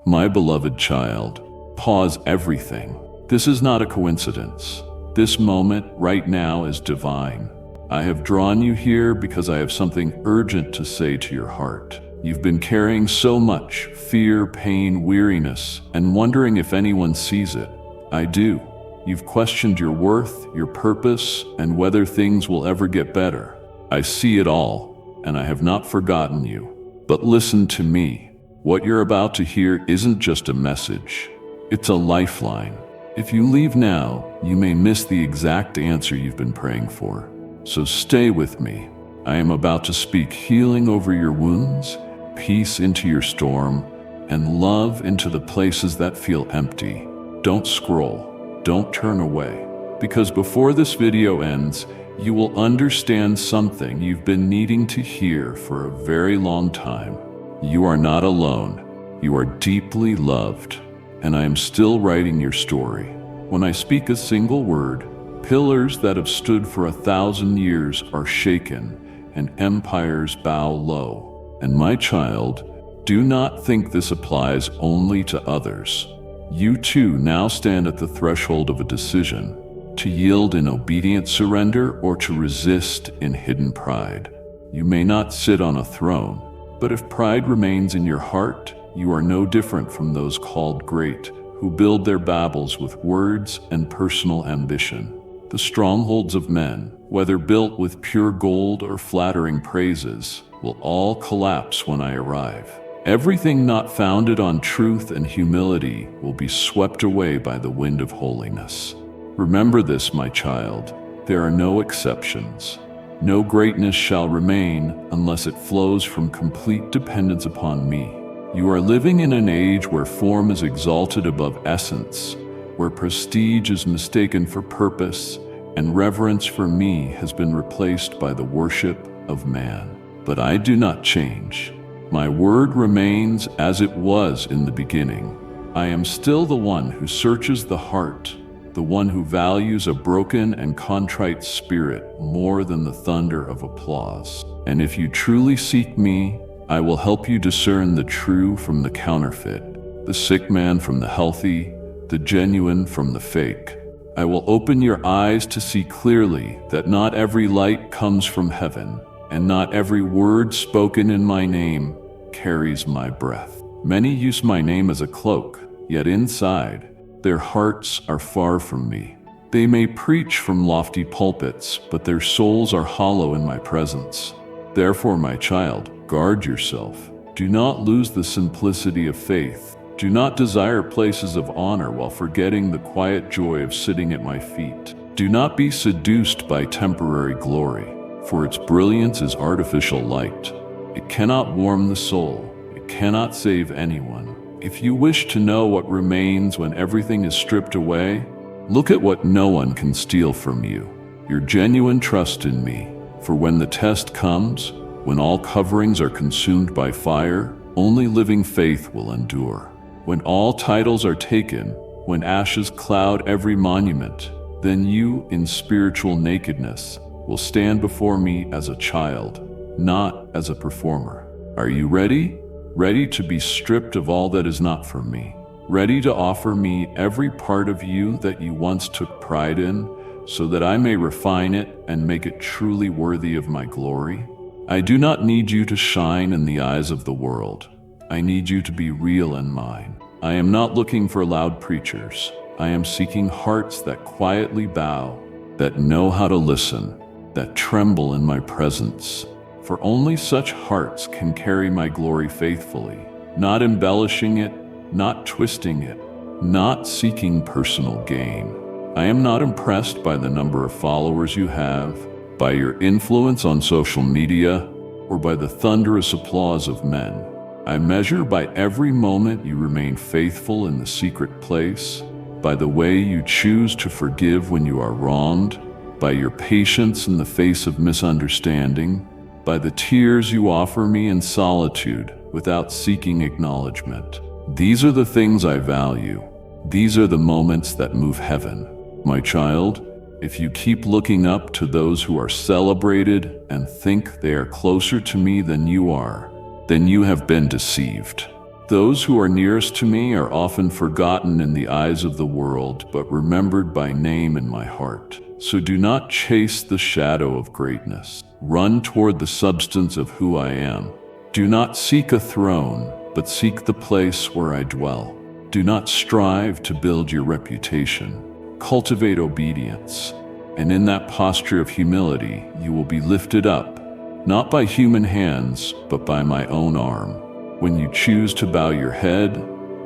My beloved child, pause everything. This is not a coincidence. This moment right now is divine. I have drawn you here because I have something urgent to say to your heart. You've been carrying so much fear, pain, weariness, and wondering if anyone sees it. I do. You've questioned your worth, your purpose, and whether things will ever get better. I see it all, and I have not forgotten you. But listen to me. What you're about to hear isn't just a message. It's a lifeline. If you leave now, you may miss the exact answer you've been praying for. So stay with me. I am about to speak healing over your wounds, peace into your storm, and love into the places that feel empty. Don't scroll. Don't turn away. Because before this video ends, you will understand something you've been needing to hear for a very long time. You are not alone. You are deeply loved. And I am still writing your story. When I speak a single word, pillars that have stood for 1,000 years are shaken, and empires bow low. And my child, do not think this applies only to others. You too now stand at the threshold of a decision, to yield in obedient surrender or to resist in hidden pride. You may not sit on a throne, but if pride remains in your heart, you are no different from those called great, who build their Babels with words and personal ambition. The strongholds of men, whether built with pure gold or flattering praises, will all collapse when I arrive. Everything not founded on truth and humility will be swept away by the wind of holiness. Remember this, my child, there are no exceptions. No greatness shall remain unless it flows from complete dependence upon me. You are living in an age where form is exalted above essence, where prestige is mistaken for purpose, and reverence for me has been replaced by the worship of man. But I do not change. My word remains as it was in the beginning. I am still the one who searches the heart, the one who values a broken and contrite spirit more than the thunder of applause. And if you truly seek me, I will help you discern the true from the counterfeit, the sick man from the healthy, the genuine from the fake. I will open your eyes to see clearly that not every light comes from heaven, and not every word spoken in my name carries my breath. Many use my name as a cloak, yet inside, their hearts are far from me. They may preach from lofty pulpits, but their souls are hollow in my presence. Therefore, my child, guard yourself. Do not lose the simplicity of faith. Do not desire places of honor while forgetting the quiet joy of sitting at my feet. Do not be seduced by temporary glory, for its brilliance is artificial light. It cannot warm the soul. It cannot save anyone. If you wish to know what remains when everything is stripped away, look at what no one can steal from you. Your genuine trust in me. For when the test comes, when all coverings are consumed by fire, only living faith will endure. When all titles are taken, when ashes cloud every monument, then you, in spiritual nakedness, will stand before me as a child, not as a performer. Are you ready? Ready to be stripped of all that is not from me? Ready to offer me every part of you that you once took pride in, so that I may refine it and make it truly worthy of my glory? I do not need you to shine in the eyes of the world. I need you to be real in mine. I am not looking for loud preachers. I am seeking hearts that quietly bow, that know how to listen, that tremble in my presence. For only such hearts can carry my glory faithfully, not embellishing it, not twisting it, not seeking personal gain. I am not impressed by the number of followers you have, by your influence on social media, or by the thunderous applause of men. I measure by every moment you remain faithful in the secret place, by the way you choose to forgive when you are wronged, by your patience in the face of misunderstanding, by the tears you offer me in solitude without seeking acknowledgement. These are the things I value. These are the moments that move heaven. My child, if you keep looking up to those who are celebrated and think they are closer to me than you are, then you have been deceived. Those who are nearest to me are often forgotten in the eyes of the world, but remembered by name in my heart. So do not chase the shadow of greatness. Run toward the substance of who I am. Do not seek a throne, but seek the place where I dwell. Do not strive to build your reputation. Cultivate obedience, and in that posture of humility you will be lifted up, not by human hands, but by my own arm. When you choose to bow your head,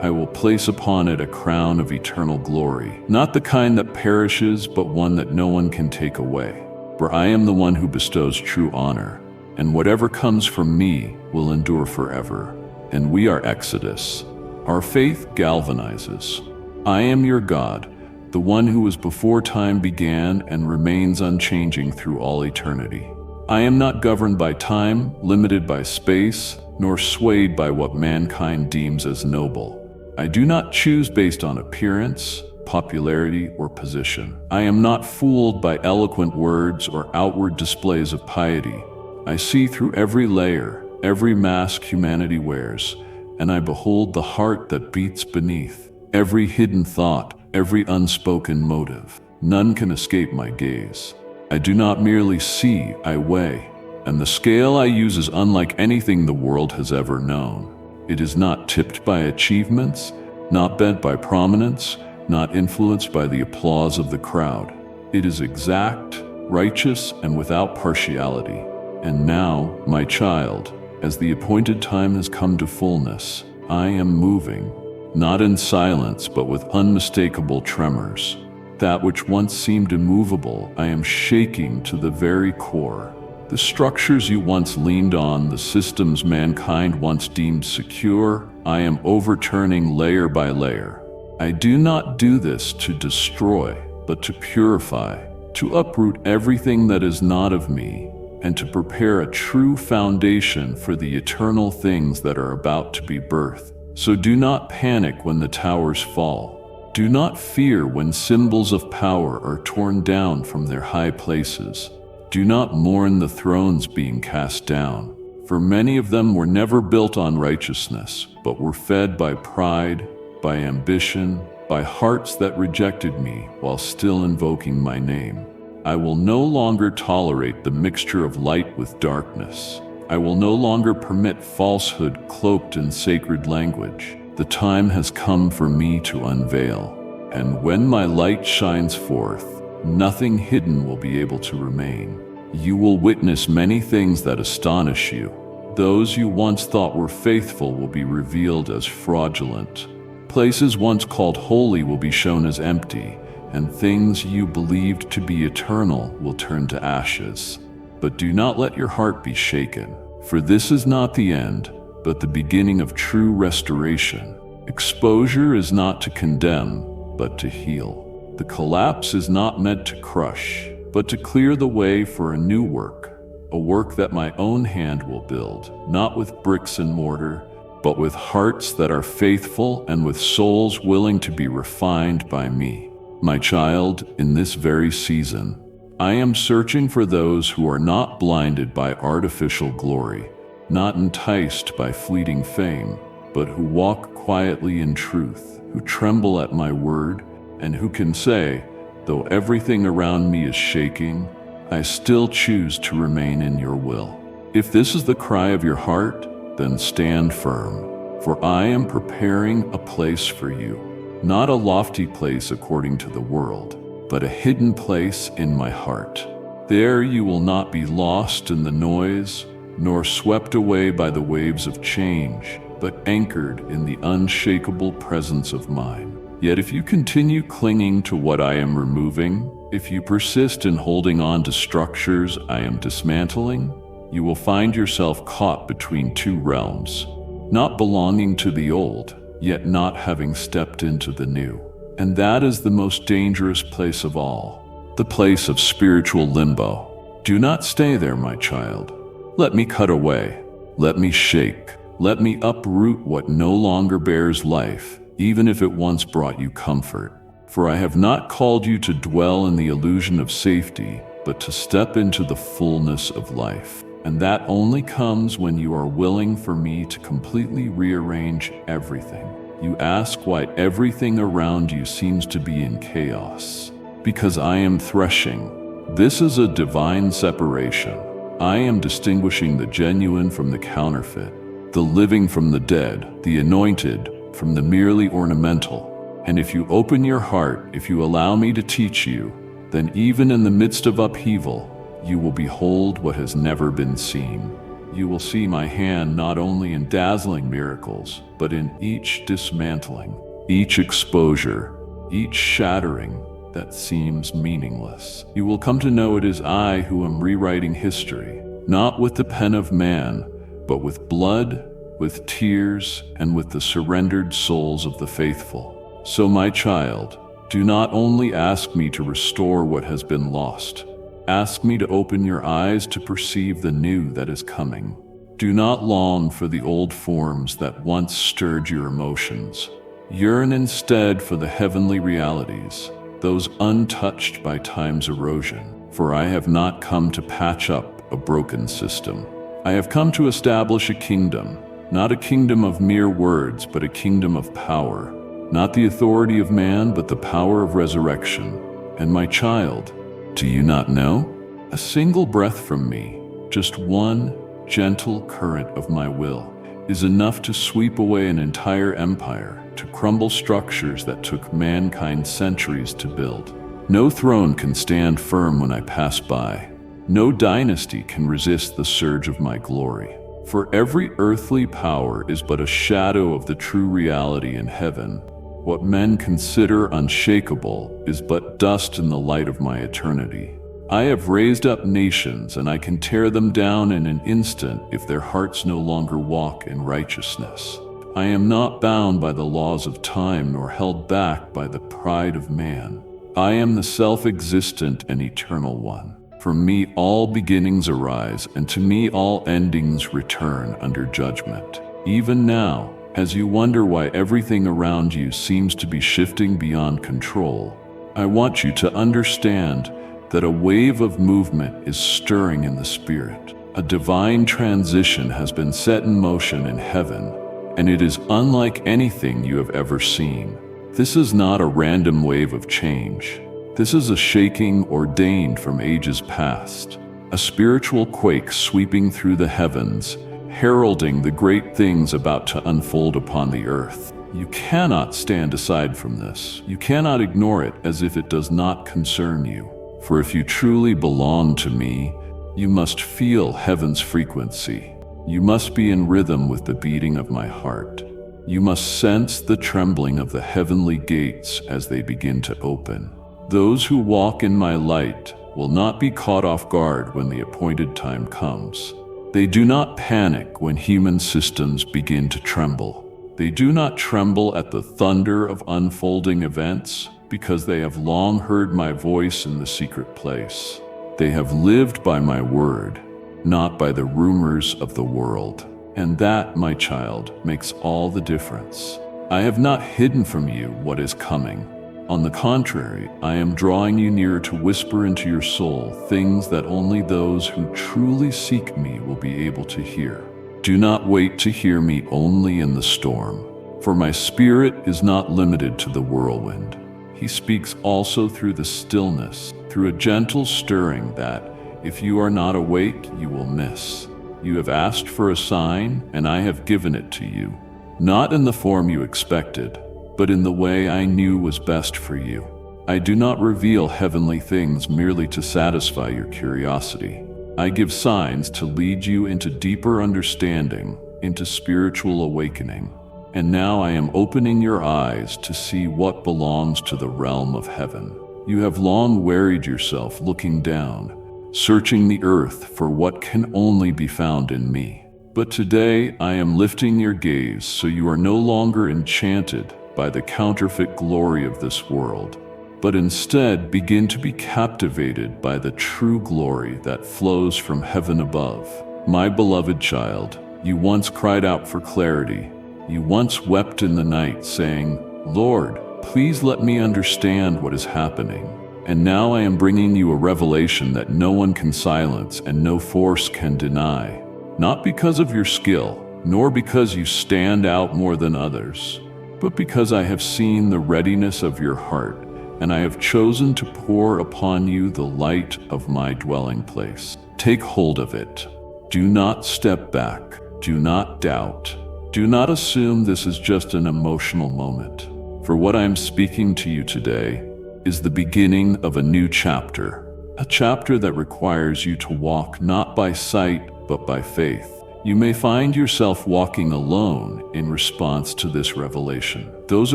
I will place upon it a crown of eternal glory, not the kind that perishes, but one that no one can take away. For I am the one who bestows true honor, and whatever comes from me will endure forever. And we are Exodus. Our faith galvanizes. I am your God, the one who was before time began and remains unchanging through all eternity. I am not governed by time, limited by space, nor swayed by what mankind deems as noble. I do not choose based on appearance, popularity, or position. I am not fooled by eloquent words or outward displays of piety. I see through every layer, every mask humanity wears, and I behold the heart that beats beneath, every hidden thought, every unspoken motive. None can escape my gaze. I do not merely see, I weigh, and the scale I use is unlike anything the world has ever known. It is not tipped by achievements, not bent by prominence, not influenced by the applause of the crowd. It is exact, righteous, and without partiality. And now, my child, as the appointed time has come to fullness, I am moving, not in silence, but with unmistakable tremors. That which once seemed immovable, I am shaking to the very core. The structures you once leaned on, the systems mankind once deemed secure, I am overturning layer by layer. I do not do this to destroy, but to purify, to uproot everything that is not of me, and to prepare a true foundation for the eternal things that are about to be birthed. So do not panic when the towers fall. Do not fear when symbols of power are torn down from their high places. Do not mourn the thrones being cast down, for many of them were never built on righteousness, but were fed by pride, by ambition, by hearts that rejected me while still invoking my name. I will no longer tolerate the mixture of light with darkness. I will no longer permit falsehood cloaked in sacred language. The time has come for me to unveil, and when my light shines forth, nothing hidden will be able to remain. You will witness many things that astonish you. Those you once thought were faithful will be revealed as fraudulent. Places once called holy will be shown as empty, and things you believed to be eternal will turn to ashes. But do not let your heart be shaken, for this is not the end, but the beginning of true restoration. Exposure is not to condemn, but to heal. The collapse is not meant to crush, but to clear the way for a new work, a work that my own hand will build, not with bricks and mortar, but with hearts that are faithful and with souls willing to be refined by me. My child, in this very season, I am searching for those who are not blinded by artificial glory, not enticed by fleeting fame, but who walk quietly in truth, who tremble at my word, and who can say, though everything around me is shaking, I still choose to remain in your will. If this is the cry of your heart, then stand firm, for I am preparing a place for you, not a lofty place according to the world, but a hidden place in my heart. There you will not be lost in the noise, nor swept away by the waves of change, but anchored in the unshakable presence of mine. Yet if you continue clinging to what I am removing, if you persist in holding on to structures I am dismantling, you will find yourself caught between two realms, not belonging to the old, yet not having stepped into the new. And that is the most dangerous place of all, the place of spiritual limbo. Do not stay there, my child. Let me cut away. Let me shake. Let me uproot what no longer bears life, even if it once brought you comfort. For I have not called you to dwell in the illusion of safety, but to step into the fullness of life. And that only comes when you are willing for me to completely rearrange everything. You ask why everything around you seems to be in chaos. Because I am threshing. This is a divine separation. I am distinguishing the genuine from the counterfeit, the living from the dead, the anointed from the merely ornamental. And if you open your heart, if you allow me to teach you, then even in the midst of upheaval, you will behold what has never been seen. You will see my hand not only in dazzling miracles, but in each dismantling, each exposure, each shattering that seems meaningless. You will come to know it is I who am rewriting history, not with the pen of man, but with blood, with tears, and with the surrendered souls of the faithful. So, my child, do not only ask me to restore what has been lost. Ask me to open your eyes to perceive the new that is coming. Do not long for the old forms that once stirred your emotions. Yearn instead for the heavenly realities, those untouched by time's erosion. For I have not come to patch up a broken system. I have come to establish a kingdom, not a kingdom of mere words, but a kingdom of power. Not the authority of man, but the power of resurrection. And my child, do you not know? A single breath from me, just one gentle current of my will, is enough to sweep away an entire empire, to crumble structures that took mankind centuries to build. No throne can stand firm when I pass by. No dynasty can resist the surge of my glory. For every earthly power is but a shadow of the true reality in heaven. What men consider unshakable is but dust in the light of my eternity. I have raised up nations, and I can tear them down in an instant if their hearts no longer walk in righteousness. I am not bound by the laws of time, nor held back by the pride of man. I am the self-existent and eternal one. From me all beginnings arise, and to me all endings return under judgment. Even now, as you wonder why everything around you seems to be shifting beyond control, I want you to understand that a wave of movement is stirring in the spirit. A divine transition has been set in motion in heaven, and it is unlike anything you have ever seen. This is not a random wave of change. This is a shaking ordained from ages past, a spiritual quake sweeping through the heavens, heralding the great things about to unfold upon the earth. You cannot stand aside from this. You cannot ignore it as if it does not concern you. For if you truly belong to me, you must feel heaven's frequency. You must be in rhythm with the beating of my heart. You must sense the trembling of the heavenly gates as they begin to open. Those who walk in my light will not be caught off guard when the appointed time comes. They do not panic when human systems begin to tremble. They do not tremble at the thunder of unfolding events because they have long heard my voice in the secret place. They have lived by my word, not by the rumors of the world. And that, my child, makes all the difference. I have not hidden from you what is coming. On the contrary, I am drawing you nearer to whisper into your soul things that only those who truly seek me will be able to hear. Do not wait to hear me only in the storm, for my spirit is not limited to the whirlwind. He speaks also through the stillness, through a gentle stirring that, if you are not awake, you will miss. You have asked for a sign, and I have given it to you. Not in the form you expected, but in the way I knew was best for you. I do not reveal heavenly things merely to satisfy your curiosity. I give signs to lead you into deeper understanding, into spiritual awakening. And now I am opening your eyes to see what belongs to the realm of heaven. You have long wearied yourself looking down, searching the earth for what can only be found in me. But today I am lifting your gaze so you are no longer enchanted by the counterfeit glory of this world, but instead begin to be captivated by the true glory that flows from heaven above. My beloved child, you once cried out for clarity. You once wept in the night, saying, "Lord, please let me understand what is happening." And now I am bringing you a revelation that no one can silence and no force can deny. Not because of your skill, nor because you stand out more than others, but because I have seen the readiness of your heart, and I have chosen to pour upon you the light of my dwelling place. Take hold of it. Do not step back. Do not doubt. Do not assume this is just an emotional moment. For what I am speaking to you today is the beginning of a new chapter, a chapter that requires you to walk not by sight, but by faith. You may find yourself walking alone in response to this revelation. Those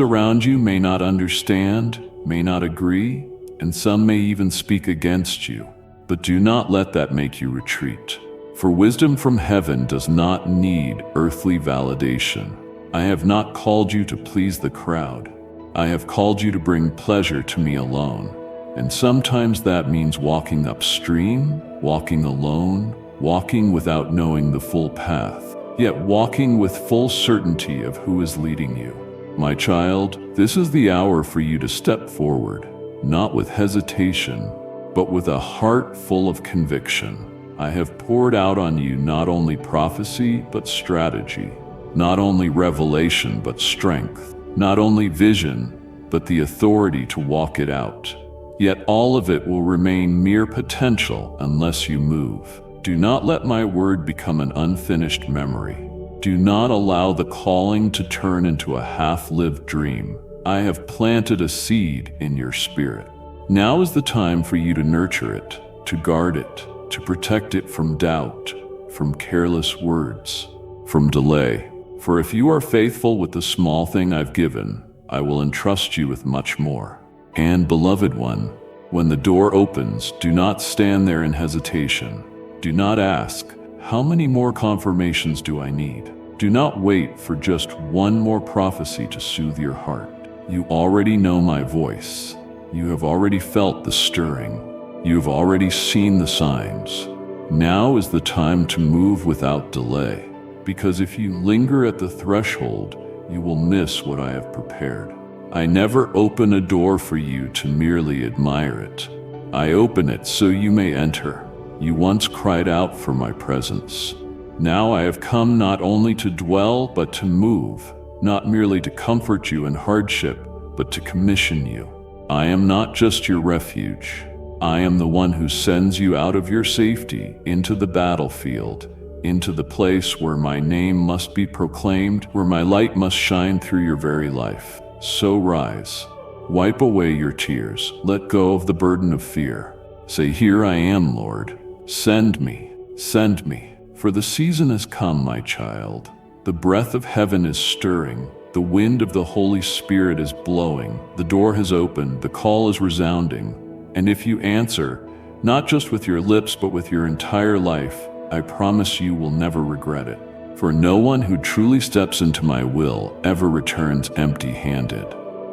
around you may not understand, may not agree, and some may even speak against you. But do not let that make you retreat. For wisdom from heaven does not need earthly validation. I have not called you to please the crowd. I have called you to bring pleasure to me alone. And sometimes that means walking upstream, walking alone, walking without knowing the full path, yet walking with full certainty of who is leading you. My child, this is the hour for you to step forward, not with hesitation, but with a heart full of conviction. I have poured out on you not only prophecy, but strategy, not only revelation, but strength, not only vision, but the authority to walk it out. Yet all of it will remain mere potential unless you move. Do not let my word become an unfinished memory. Do not allow the calling to turn into a half-lived dream. I have planted a seed in your spirit. Now is the time for you to nurture it, to guard it, to protect it from doubt, from careless words, from delay. For if you are faithful with the small thing I've given, I will entrust you with much more. And, beloved one, when the door opens, do not stand there in hesitation. Do not ask, how many more confirmations do I need? Do not wait for just one more prophecy to soothe your heart. You already know my voice. You have already felt the stirring. You have already seen the signs. Now is the time to move without delay, because if you linger at the threshold, you will miss what I have prepared. I never open a door for you to merely admire it. I open it so you may enter. You once cried out for my presence. Now I have come not only to dwell, but to move, not merely to comfort you in hardship, but to commission you. I am not just your refuge. I am the one who sends you out of your safety into the battlefield, into the place where my name must be proclaimed, where my light must shine through your very life. So rise, wipe away your tears, let go of the burden of fear. Say, here I am, Lord. Send me, send me. For the season has come, my child. The breath of heaven is stirring. The wind of the Holy Spirit is blowing. The door has opened. The call is resounding. And if you answer, not just with your lips, but with your entire life, I promise you will never regret it. For no one who truly steps into my will ever returns empty-handed.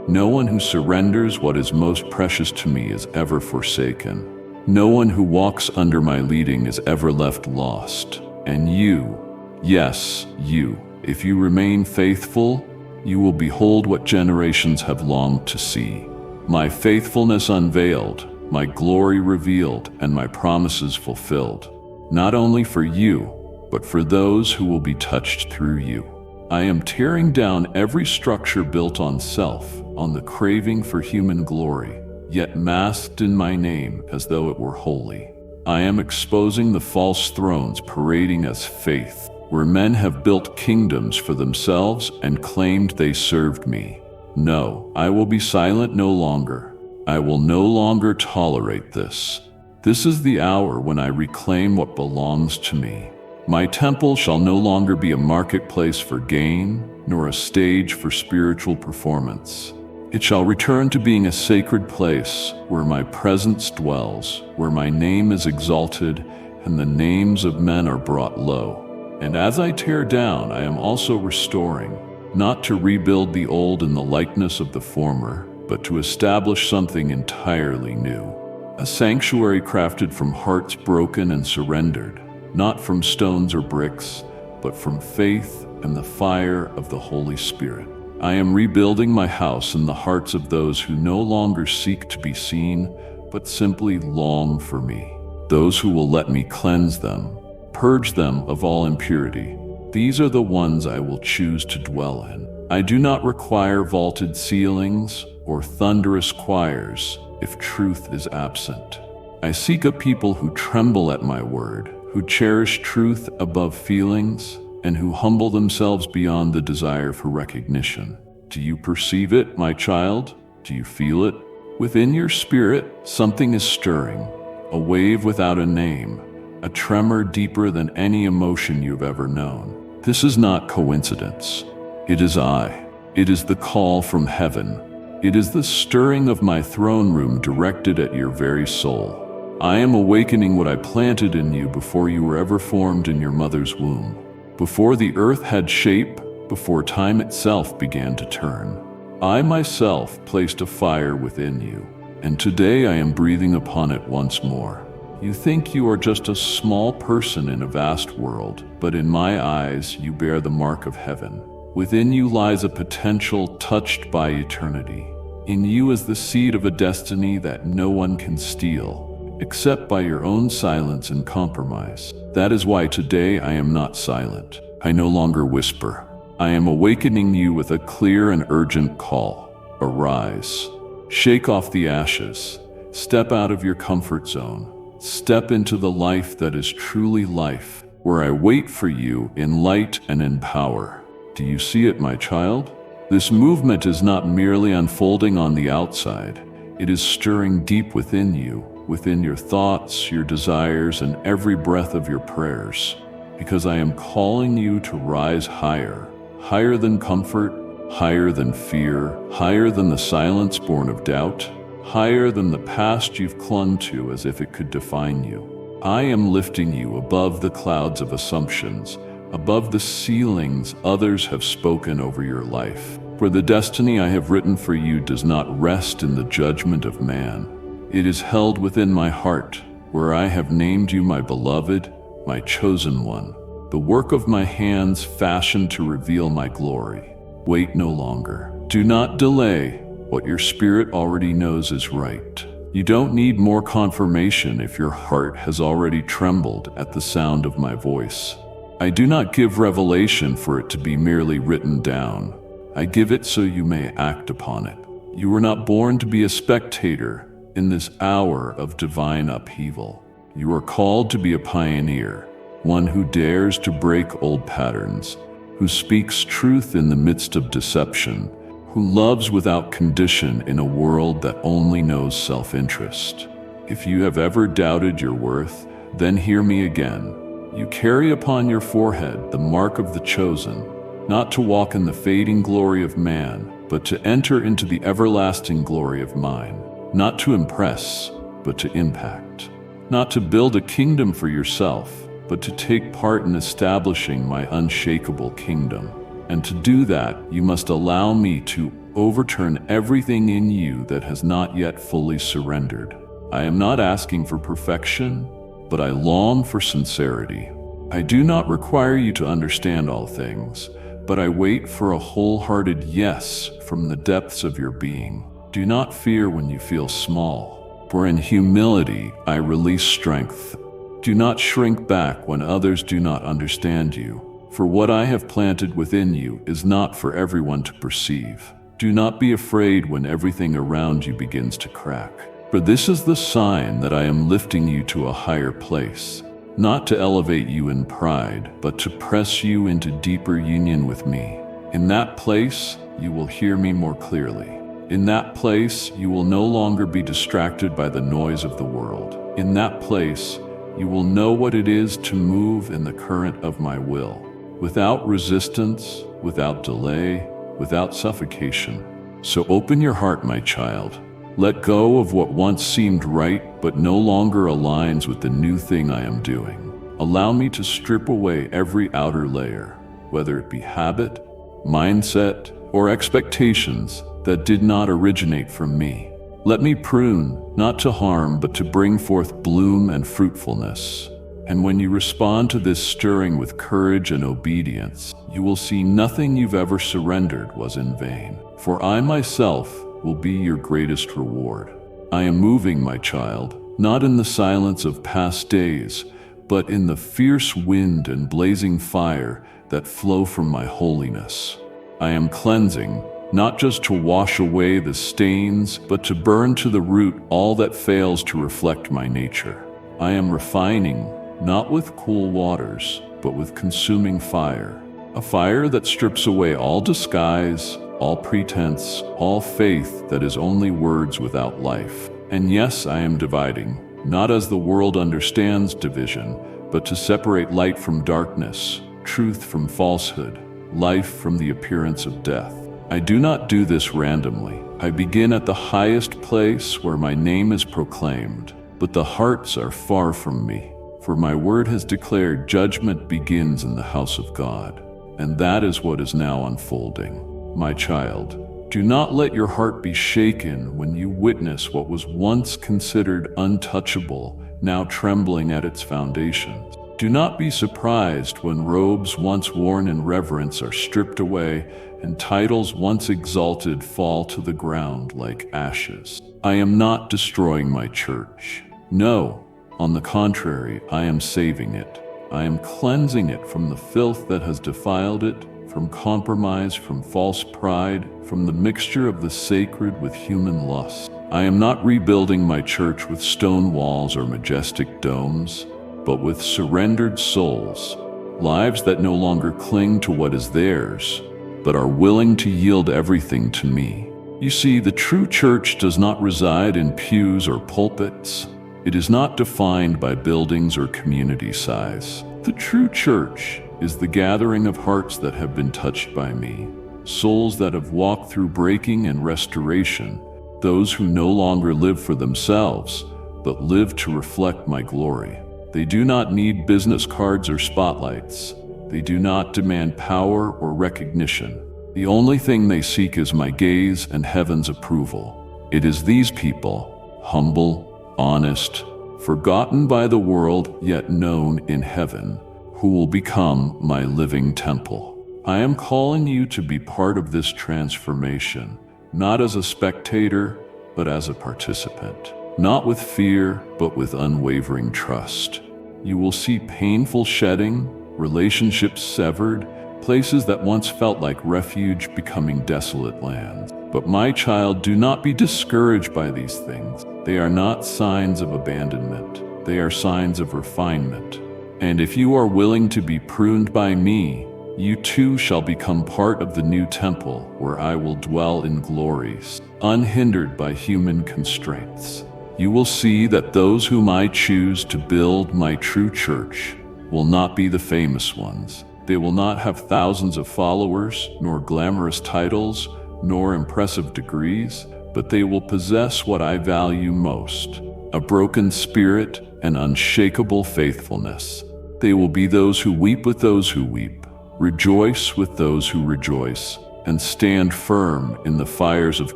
No one who surrenders what is most precious to me is ever forsaken. No one who walks under my leading is ever left lost. And you, yes, you, if you remain faithful, you will behold what generations have longed to see. My faithfulness unveiled, my glory revealed, and my promises fulfilled. Not only for you, but for those who will be touched through you. I am tearing down every structure built on self, on the craving for human glory, yet masked in my name as though it were holy. I am exposing the false thrones parading as faith, where men have built kingdoms for themselves and claimed they served me. No, I will be silent no longer. I will no longer tolerate this. This is the hour when I reclaim what belongs to me. My temple shall no longer be a marketplace for gain, nor a stage for spiritual performance. It shall return to being a sacred place where my presence dwells, where my name is exalted, and the names of men are brought low. And as I tear down, I am also restoring, not to rebuild the old in the likeness of the former, but to establish something entirely new. A sanctuary crafted from hearts broken and surrendered, not from stones or bricks, but from faith and the fire of the Holy Spirit. I am rebuilding my house in the hearts of those who no longer seek to be seen, but simply long for me. Those who will let me cleanse them, purge them of all impurity. These are the ones I will choose to dwell in. I do not require vaulted ceilings or thunderous choirs if truth is absent. I seek a people who tremble at my word, who cherish truth above feelings, and who humble themselves beyond the desire for recognition. Do you perceive it, my child? Do you feel it? Within your spirit, something is stirring, a wave without a name, a tremor deeper than any emotion you've ever known. This is not coincidence. It is I. It is the call from heaven. It is the stirring of my throne room directed at your very soul. I am awakening what I planted in you before you were ever formed in your mother's womb. Before the earth had shape, before time itself began to turn. I myself placed a fire within you, and today I am breathing upon it once more. You think you are just a small person in a vast world, but in my eyes you bear the mark of heaven. Within you lies a potential touched by eternity. In you is the seed of a destiny that no one can steal, except by your own silence and compromise. That is why today I am not silent. I no longer whisper. I am awakening you with a clear and urgent call. Arise. Shake off the ashes. Step out of your comfort zone. Step into the life that is truly life, where I wait for you in light and in power. Do you see it, my child? This movement is not merely unfolding on the outside. It is stirring deep within you, within your thoughts, your desires, and every breath of your prayers. Because I am calling you to rise higher, higher than comfort, higher than fear, higher than the silence born of doubt, higher than the past you've clung to as if it could define you. I am lifting you above the clouds of assumptions, above the ceilings others have spoken over your life. For the destiny I have written for you does not rest in the judgment of man. It is held within my heart, where I have named you my beloved, my chosen one, the work of my hands fashioned to reveal my glory. Wait no longer. Do not delay. What your spirit already knows is right. You don't need more confirmation if your heart has already trembled at the sound of my voice. I do not give revelation for it to be merely written down. I give it so you may act upon it. You were not born to be a spectator in this hour of divine upheaval. You are called to be a pioneer, one who dares to break old patterns, who speaks truth in the midst of deception, who loves without condition in a world that only knows self-interest. If you have ever doubted your worth, then hear me again. You carry upon your forehead the mark of the chosen, not to walk in the fading glory of man, but to enter into the everlasting glory of mine, not to impress, but to impact, not to build a kingdom for yourself, but to take part in establishing my unshakable kingdom. And to do that, you must allow me to overturn everything in you that has not yet fully surrendered. I am not asking for perfection, but I long for sincerity. I do not require you to understand all things, but I wait for a wholehearted yes from the depths of your being. Do not fear when you feel small, for in humility I release strength. Do not shrink back when others do not understand you, for what I have planted within you is not for everyone to perceive. Do not be afraid when everything around you begins to crack, for this is the sign that I am lifting you to a higher place, not to elevate you in pride, but to press you into deeper union with me. In that place, you will hear me more clearly. In that place, you will no longer be distracted by the noise of the world. In that place, you will know what it is to move in the current of my will, without resistance, without delay, without suffocation. So open your heart, my child. Let go of what once seemed right but no longer aligns with the new thing I am doing. Allow me to strip away every outer layer, whether it be habit, mindset, or expectations that did not originate from me. Let me prune, not to harm, but to bring forth bloom and fruitfulness. And when you respond to this stirring with courage and obedience, you will see nothing you've ever surrendered was in vain. For I myself will be your greatest reward. I am moving, my child, not in the silence of past days, but in the fierce wind and blazing fire that flow from my holiness. I am cleansing, not just to wash away the stains, but to burn to the root all that fails to reflect my nature. I am refining, not with cool waters, but with consuming fire. A fire that strips away all disguise, all pretense, all faith that is only words without life. And yes, I am dividing, not as the world understands division, but to separate light from darkness, truth from falsehood, life from the appearance of death. I do not do this randomly. I begin at the highest place where my name is proclaimed, but the hearts are far from me. For my word has declared judgment begins in the house of God, and that is what is now unfolding. My child, do not let your heart be shaken when you witness what was once considered untouchable, now trembling at its foundations. Do not be surprised when robes once worn in reverence are stripped away and titles once exalted fall to the ground like ashes. I am not destroying my church. No, on the contrary, I am saving it. I am cleansing it from the filth that has defiled it, from compromise, from false pride, from the mixture of the sacred with human lust. I am not rebuilding my church with stone walls or majestic domes, but with surrendered souls, lives that no longer cling to what is theirs, but are willing to yield everything to me. You see, the true church does not reside in pews or pulpits. It is not defined by buildings or community size. The true church is the gathering of hearts that have been touched by me, souls that have walked through breaking and restoration, those who no longer live for themselves, but live to reflect my glory. They do not need business cards or spotlights. They do not demand power or recognition. The only thing they seek is my gaze and heaven's approval. It is these people, humble, honest, forgotten by the world, yet known in heaven, who will become my living temple. I am calling you to be part of this transformation, not as a spectator, but as a participant. Not with fear, but with unwavering trust. You will see painful shedding, relationships severed, places that once felt like refuge becoming desolate lands. But my child, do not be discouraged by these things. They are not signs of abandonment. They are signs of refinement. And if you are willing to be pruned by me, you too shall become part of the new temple where I will dwell in glories, unhindered by human constraints. You will see that those whom I choose to build my true church will not be the famous ones. They will not have thousands of followers, nor glamorous titles, nor impressive degrees, but they will possess what I value most, a broken spirit and unshakable faithfulness. They will be those who weep with those who weep, rejoice with those who rejoice, and stand firm in the fires of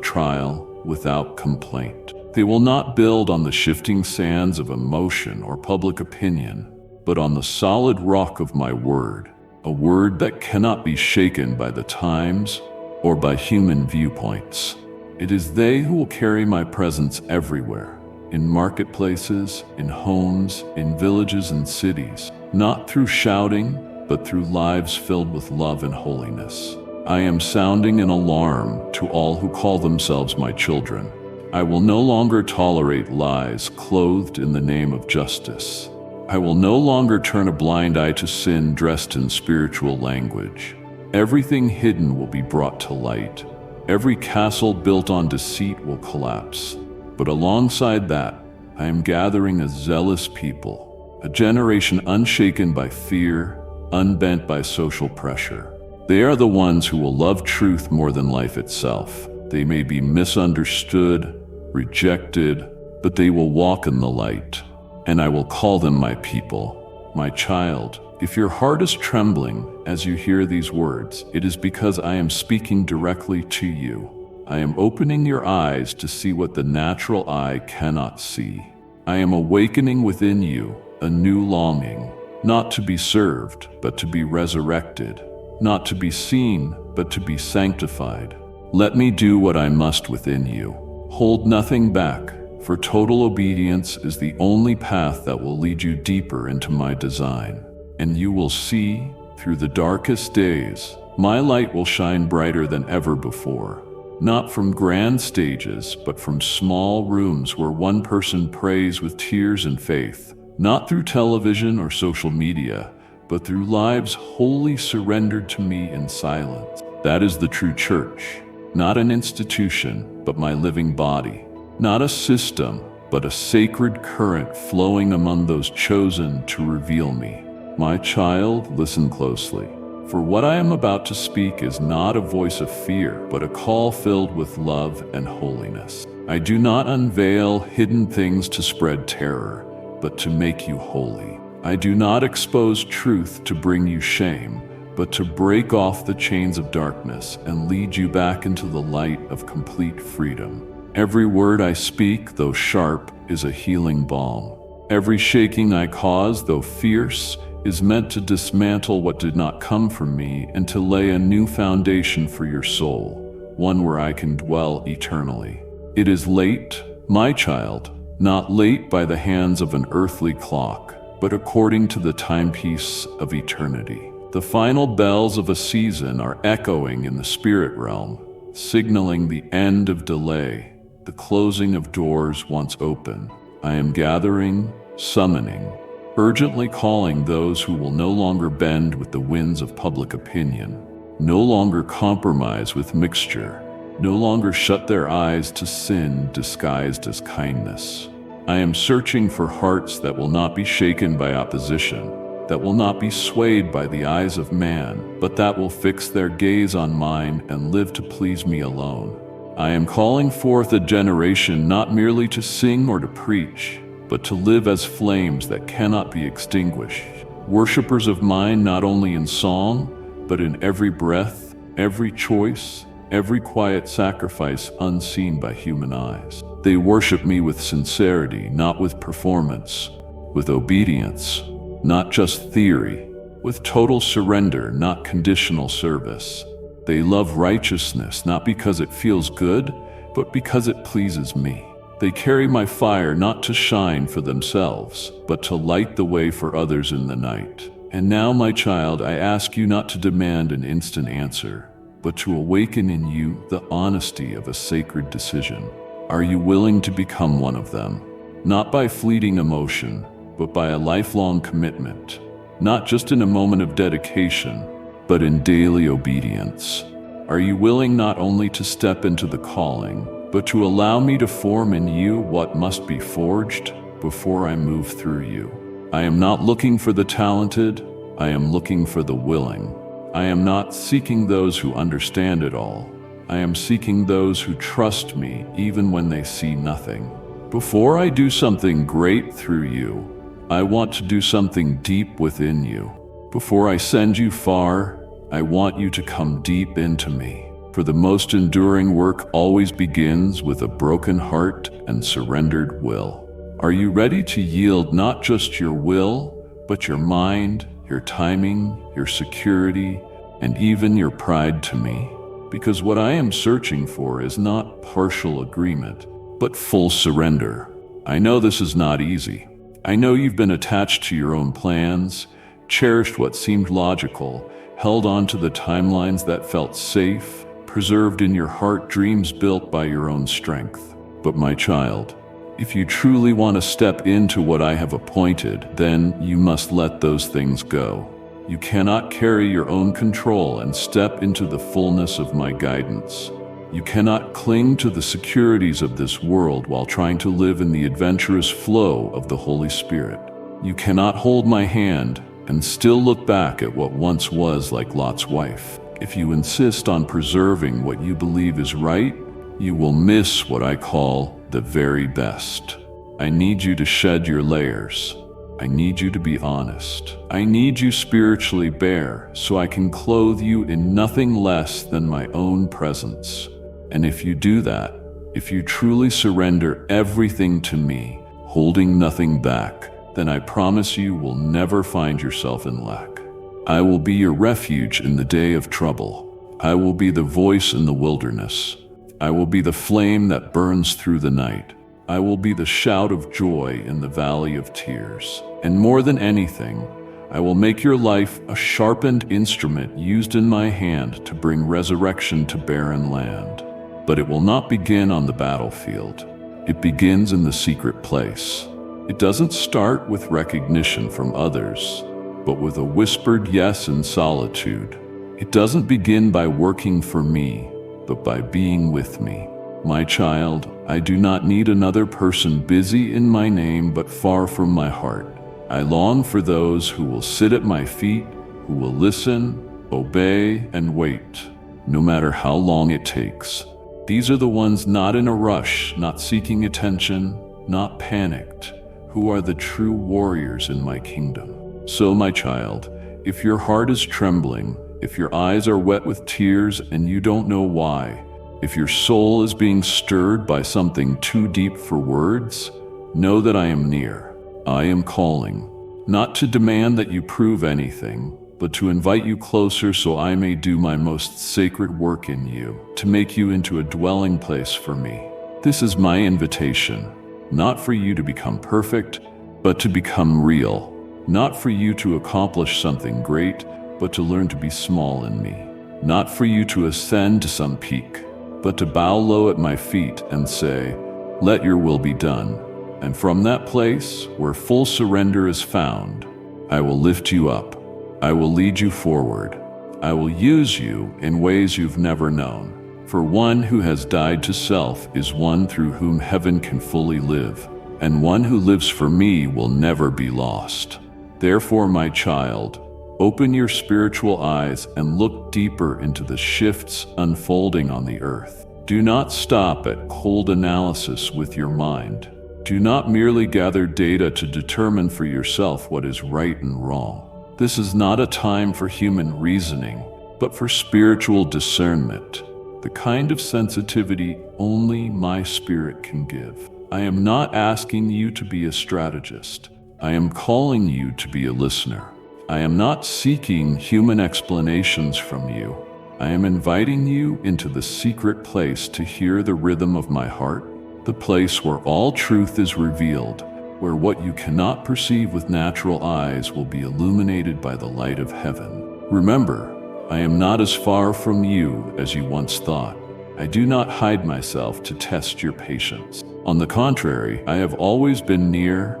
trial without complaint. They will not build on the shifting sands of emotion or public opinion, but on the solid rock of my word, a word that cannot be shaken by the times or by human viewpoints. It is they who will carry my presence everywhere, in marketplaces, in homes, in villages and cities, not through shouting, but through lives filled with love and holiness. I am sounding an alarm to all who call themselves my children. I will no longer tolerate lies clothed in the name of justice. I will no longer turn a blind eye to sin dressed in spiritual language. Everything hidden will be brought to light. Every castle built on deceit will collapse. But alongside that, I am gathering a zealous people, a generation unshaken by fear, unbent by social pressure. They are the ones who will love truth more than life itself. They may be misunderstood, rejected, but they will walk in the light, and I will call them my people. My child, if your heart is trembling as you hear these words, it is because I am speaking directly to you. I am opening your eyes to see what the natural eye cannot see. I am awakening within you a new longing, not to be served, but to be resurrected, not to be seen, but to be sanctified. Let me do what I must within you. Hold nothing back, for total obedience is the only path that will lead you deeper into my design. And you will see, through the darkest days, my light will shine brighter than ever before. Not from grand stages, but from small rooms where one person prays with tears and faith. Not through television or social media, but through lives wholly surrendered to me in silence. That is the true church. Not an institution, but my living body. Not a system, but a sacred current flowing among those chosen to reveal me. My child, listen closely. For what I am about to speak is not a voice of fear, but a call filled with love and holiness. I do not unveil hidden things to spread terror, but to make you holy. I do not expose truth to bring you shame, but to break off the chains of darkness and lead you back into the light of complete freedom. Every word I speak, though sharp, is a healing balm. Every shaking I cause, though fierce, is meant to dismantle what did not come from me and to lay a new foundation for your soul, one where I can dwell eternally. It is late, my child, not late by the hands of an earthly clock, but according to the timepiece of eternity. The final bells of a season are echoing in the spirit realm, signaling the end of delay, the closing of doors once open. I am gathering, summoning, urgently calling those who will no longer bend with the winds of public opinion, no longer compromise with mixture, no longer shut their eyes to sin disguised as kindness. I am searching for hearts that will not be shaken by opposition, that will not be swayed by the eyes of man, but that will fix their gaze on mine and live to please me alone. I am calling forth a generation not merely to sing or to preach, but to live as flames that cannot be extinguished. Worshippers of mine not only in song, but in every breath, every choice, every quiet sacrifice unseen by human eyes. They worship me with sincerity, not with performance, with obedience, not just theory, with total surrender, not conditional service. They love righteousness, not because it feels good, but because it pleases me. They carry my fire not to shine for themselves, but to light the way for others in the night. And now, my child, I ask you not to demand an instant answer, but to awaken in you the honesty of a sacred decision. Are you willing to become one of them? Not by fleeting emotion, but by a lifelong commitment. Not just in a moment of dedication, but in daily obedience. Are you willing not only to step into the calling, but to allow me to form in you what must be forged before I move through you? I am not looking for the talented, I am looking for the willing. I am not seeking those who understand it all. I am seeking those who trust me even when they see nothing. Before I do something great through you, I want to do something deep within you. Before I send you far, I want you to come deep into me. For the most enduring work always begins with a broken heart and surrendered will. Are you ready to yield not just your will, but your mind, your timing, your security, and even your pride to me? Because what I am searching for is not partial agreement, but full surrender. I know this is not easy. I know you've been attached to your own plans, cherished what seemed logical, held on to the timelines that felt safe, preserved in your heart dreams built by your own strength. But my child, if you truly want to step into what I have appointed, then you must let those things go. You cannot carry your own control and step into the fullness of my guidance. You cannot cling to the securities of this world while trying to live in the adventurous flow of the Holy Spirit. You cannot hold my hand and still look back at what once was like Lot's wife. If you insist on preserving what you believe is right, you will miss what I call the very best. I need you to shed your layers. I need you to be honest. I need you spiritually bare so I can clothe you in nothing less than my own presence. And if you do that, if you truly surrender everything to me, holding nothing back, then I promise you will never find yourself in lack. I will be your refuge in the day of trouble. I will be the voice in the wilderness. I will be the flame that burns through the night. I will be the shout of joy in the valley of tears. And more than anything, I will make your life a sharpened instrument used in my hand to bring resurrection to barren land. But it will not begin on the battlefield. It begins in the secret place. It doesn't start with recognition from others, but with a whispered yes in solitude. It doesn't begin by working for me, but by being with me. My child, I do not need another person busy in my name but far from my heart. I long for those who will sit at my feet, who will listen, obey, and wait, no matter how long it takes. These are the ones not in a rush, not seeking attention, not panicked, who are the true warriors in my kingdom. So, my child, if your heart is trembling, if your eyes are wet with tears and you don't know why, if your soul is being stirred by something too deep for words, know that I am near. I am calling, not to demand that you prove anything, but to invite you closer so I may do my most sacred work in you, to make you into a dwelling place for me. This is my invitation, not for you to become perfect, but to become real, not for you to accomplish something great, but to learn to be small in me, not for you to ascend to some peak, but to bow low at my feet and say, "Let your will be done." And from that place, where full surrender is found, I will lift you up. I will lead you forward. I will use you in ways you've never known. For one who has died to self is one through whom heaven can fully live, and one who lives for me will never be lost. Therefore, my child, open your spiritual eyes and look deeper into the shifts unfolding on the earth. Do not stop at cold analysis with your mind. Do not merely gather data to determine for yourself what is right and wrong. This is not a time for human reasoning, but for spiritual discernment, the kind of sensitivity only my spirit can give. I am not asking you to be a strategist. I am calling you to be a listener. I am not seeking human explanations from you. I am inviting you into the secret place to hear the rhythm of my heart, the place where all truth is revealed, where what you cannot perceive with natural eyes will be illuminated by the light of heaven. Remember, I am not as far from you as you once thought. I do not hide myself to test your patience. On the contrary, I have always been near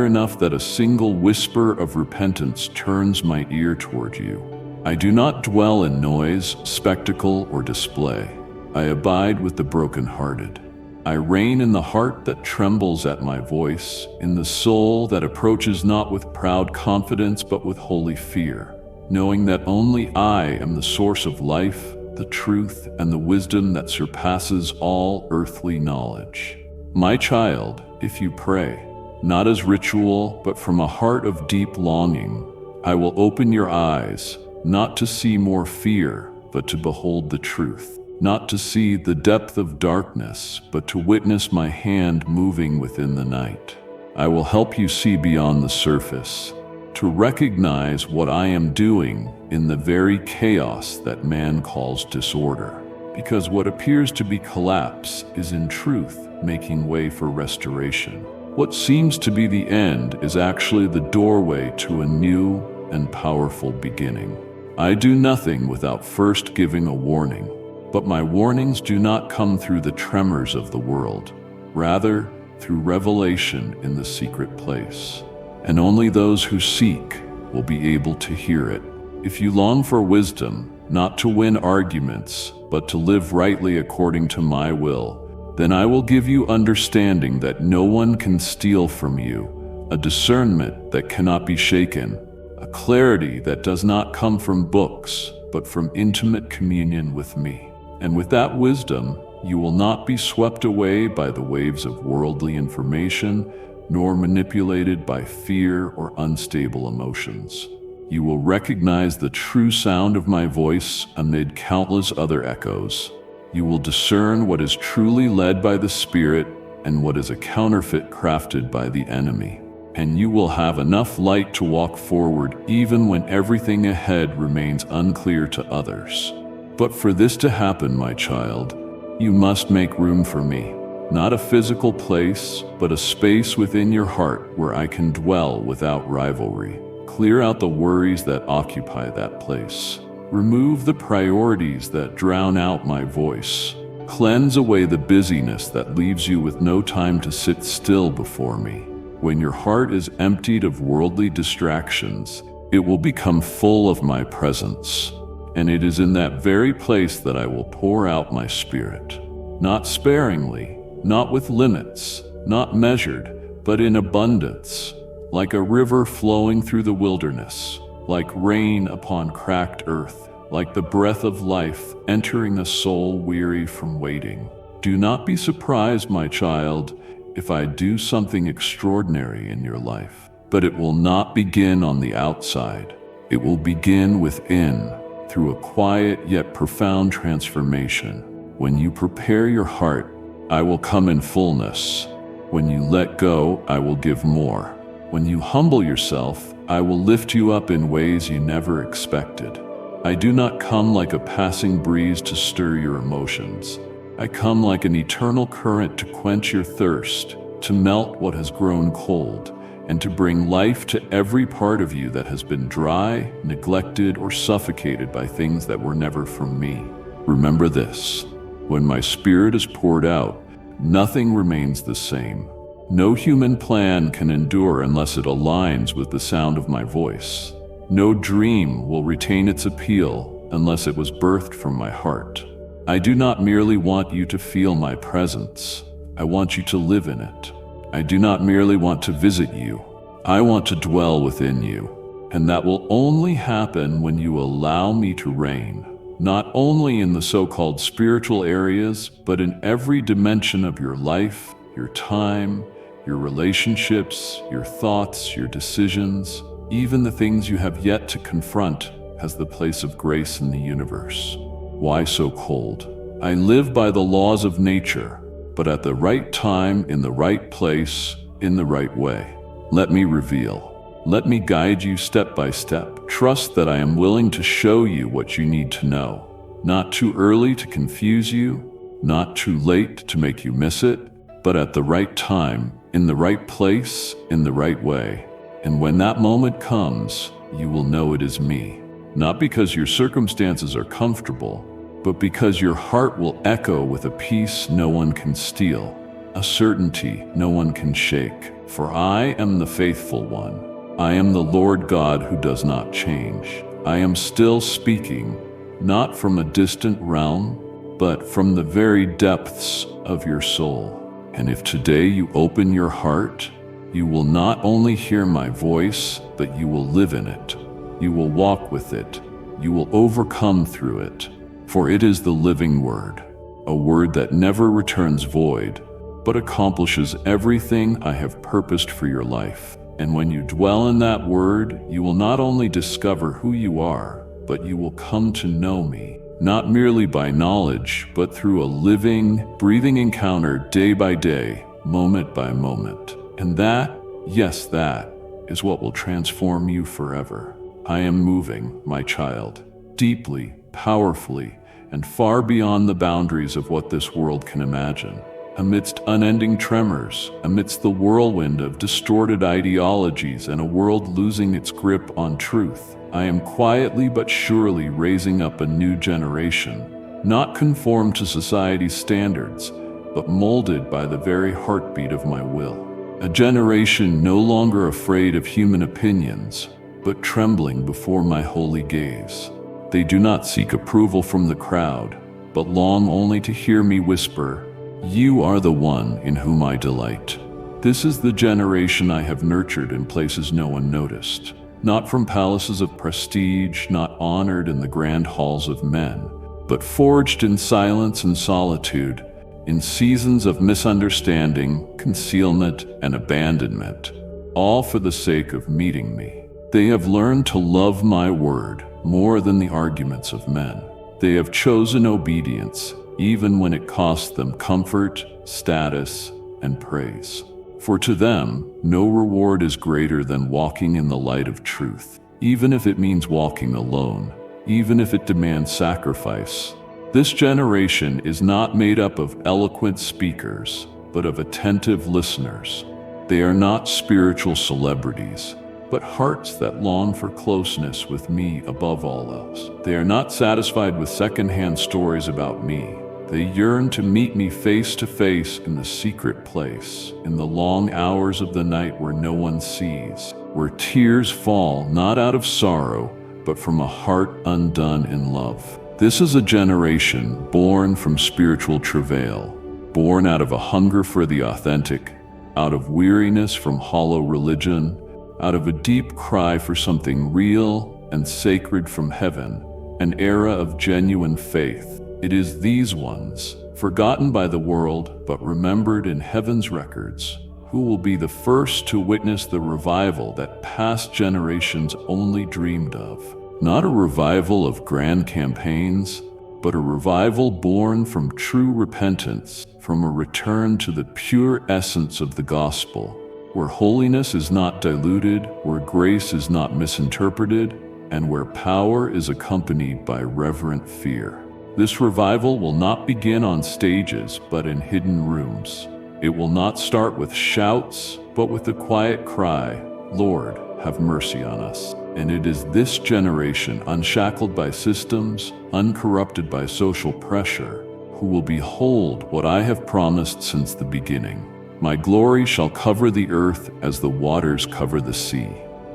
enough that a single whisper of repentance turns my ear toward you. I do not dwell in noise, spectacle, or display. I abide with the brokenhearted. I reign in the heart that trembles at my voice, in the soul that approaches not with proud confidence but with holy fear, knowing that only I am the source of life, the truth, and the wisdom that surpasses all earthly knowledge. My child, if you pray, not as ritual, but from a heart of deep longing, I will open your eyes, not to see more fear, but to behold the truth. Not to see the depth of darkness, but to witness my hand moving within the night. I will help you see beyond the surface, to recognize what I am doing in the very chaos that man calls disorder. Because what appears to be collapse is in truth making way for restoration. What seems to be the end is actually the doorway to a new and powerful beginning. I do nothing without first giving a warning. But my warnings do not come through the tremors of the world, rather through revelation in the secret place. And only those who seek will be able to hear it. If you long for wisdom, not to win arguments, but to live rightly according to my will, then I will give you understanding that no one can steal from you, a discernment that cannot be shaken, a clarity that does not come from books, but from intimate communion with me. And with that wisdom, you will not be swept away by the waves of worldly information, nor manipulated by fear or unstable emotions. You will recognize the true sound of my voice amid countless other echoes. You will discern what is truly led by the Spirit and what is a counterfeit crafted by the enemy. And you will have enough light to walk forward even when everything ahead remains unclear to others. But for this to happen, my child, you must make room for me. Not a physical place, but a space within your heart where I can dwell without rivalry. Clear out the worries that occupy that place. Remove the priorities that drown out my voice. Cleanse away the busyness that leaves you with no time to sit still before me. When your heart is emptied of worldly distractions, it will become full of my presence. And it is in that very place that I will pour out my spirit. Not sparingly, not with limits, not measured, but in abundance, like a river flowing through the wilderness, like rain upon cracked earth, like the breath of life entering a soul weary from waiting. Do not be surprised, my child, if I do something extraordinary in your life. But it will not begin on the outside. It will begin within, through a quiet yet profound transformation. When you prepare your heart, I will come in fullness. When you let go, I will give more. When you humble yourself, I will lift you up in ways you never expected. I do not come like a passing breeze to stir your emotions. I come like an eternal current to quench your thirst, to melt what has grown cold, and to bring life to every part of you that has been dry, neglected, or suffocated by things that were never from me. Remember this: when my spirit is poured out, nothing remains the same. No human plan can endure unless it aligns with the sound of my voice. No dream will retain its appeal unless it was birthed from my heart. I do not merely want you to feel my presence. I want you to live in it. I do not merely want to visit you. I want to dwell within you. And that will only happen when you allow me to reign, not only in the so-called spiritual areas, but in every dimension of your life, your time, your relationships, your thoughts, your decisions, even the things you have yet to confront as the place of grace in the universe. Why so cold? I live by the laws of nature, but at the right time, in the right place, in the right way. Let me reveal. Let me guide you step by step. Trust that I am willing to show you what you need to know. Not too early to confuse you, not too late to make you miss it, but at the right time, in the right place, in the right way. And when that moment comes, you will know it is me. Not because your circumstances are comfortable, but because your heart will echo with a peace no one can steal, a certainty no one can shake. For I am the faithful one. I am the Lord God who does not change. I am still speaking, not from a distant realm, but from the very depths of your soul. And if today you open your heart, you will not only hear my voice, but you will live in it. You will walk with it. You will overcome through it. For it is the living word, a word that never returns void, but accomplishes everything I have purposed for your life. And when you dwell in that word, you will not only discover who you are, but you will come to know me, not merely by knowledge, but through a living, breathing encounter day by day, moment by moment. And that, yes, that is what will transform you forever. I am moving, my child, deeply, powerfully, and far beyond the boundaries of what this world can imagine. Amidst unending tremors, amidst the whirlwind of distorted ideologies and a world losing its grip on truth, I am quietly but surely raising up a new generation, not conformed to society's standards, but molded by the very heartbeat of my will. A generation no longer afraid of human opinions, but trembling before my holy gaze. They do not seek approval from the crowd, but long only to hear me whisper, "You are the one in whom I delight." This is the generation I have nurtured in places no one noticed, not from palaces of prestige, not honored in the grand halls of men, but forged in silence and solitude, in seasons of misunderstanding, concealment, and abandonment, all for the sake of meeting me. They have learned to love my word more than the arguments of men. They have chosen obedience, even when it costs them comfort, status, and praise. For to them, no reward is greater than walking in the light of truth, even if it means walking alone, even if it demands sacrifice. This generation is not made up of eloquent speakers, but of attentive listeners. They are not spiritual celebrities, but hearts that long for closeness with me above all else. They are not satisfied with secondhand stories about me. They yearn to meet me face to face in the secret place, in the long hours of the night where no one sees, where tears fall not out of sorrow, but from a heart undone in love. This is a generation born from spiritual travail, born out of a hunger for the authentic, out of weariness from hollow religion, out of a deep cry for something real and sacred from heaven, an era of genuine faith. It is these ones, forgotten by the world but remembered in heaven's records, who will be the first to witness the revival that past generations only dreamed of. Not a revival of grand campaigns, but a revival born from true repentance, from a return to the pure essence of the gospel, where holiness is not diluted, where grace is not misinterpreted, and where power is accompanied by reverent fear. This revival will not begin on stages, but in hidden rooms. It will not start with shouts, but with the quiet cry, "Lord, have mercy on us." And it is this generation, unshackled by systems, uncorrupted by social pressure, who will behold what I have promised since the beginning. My glory shall cover the earth as the waters cover the sea.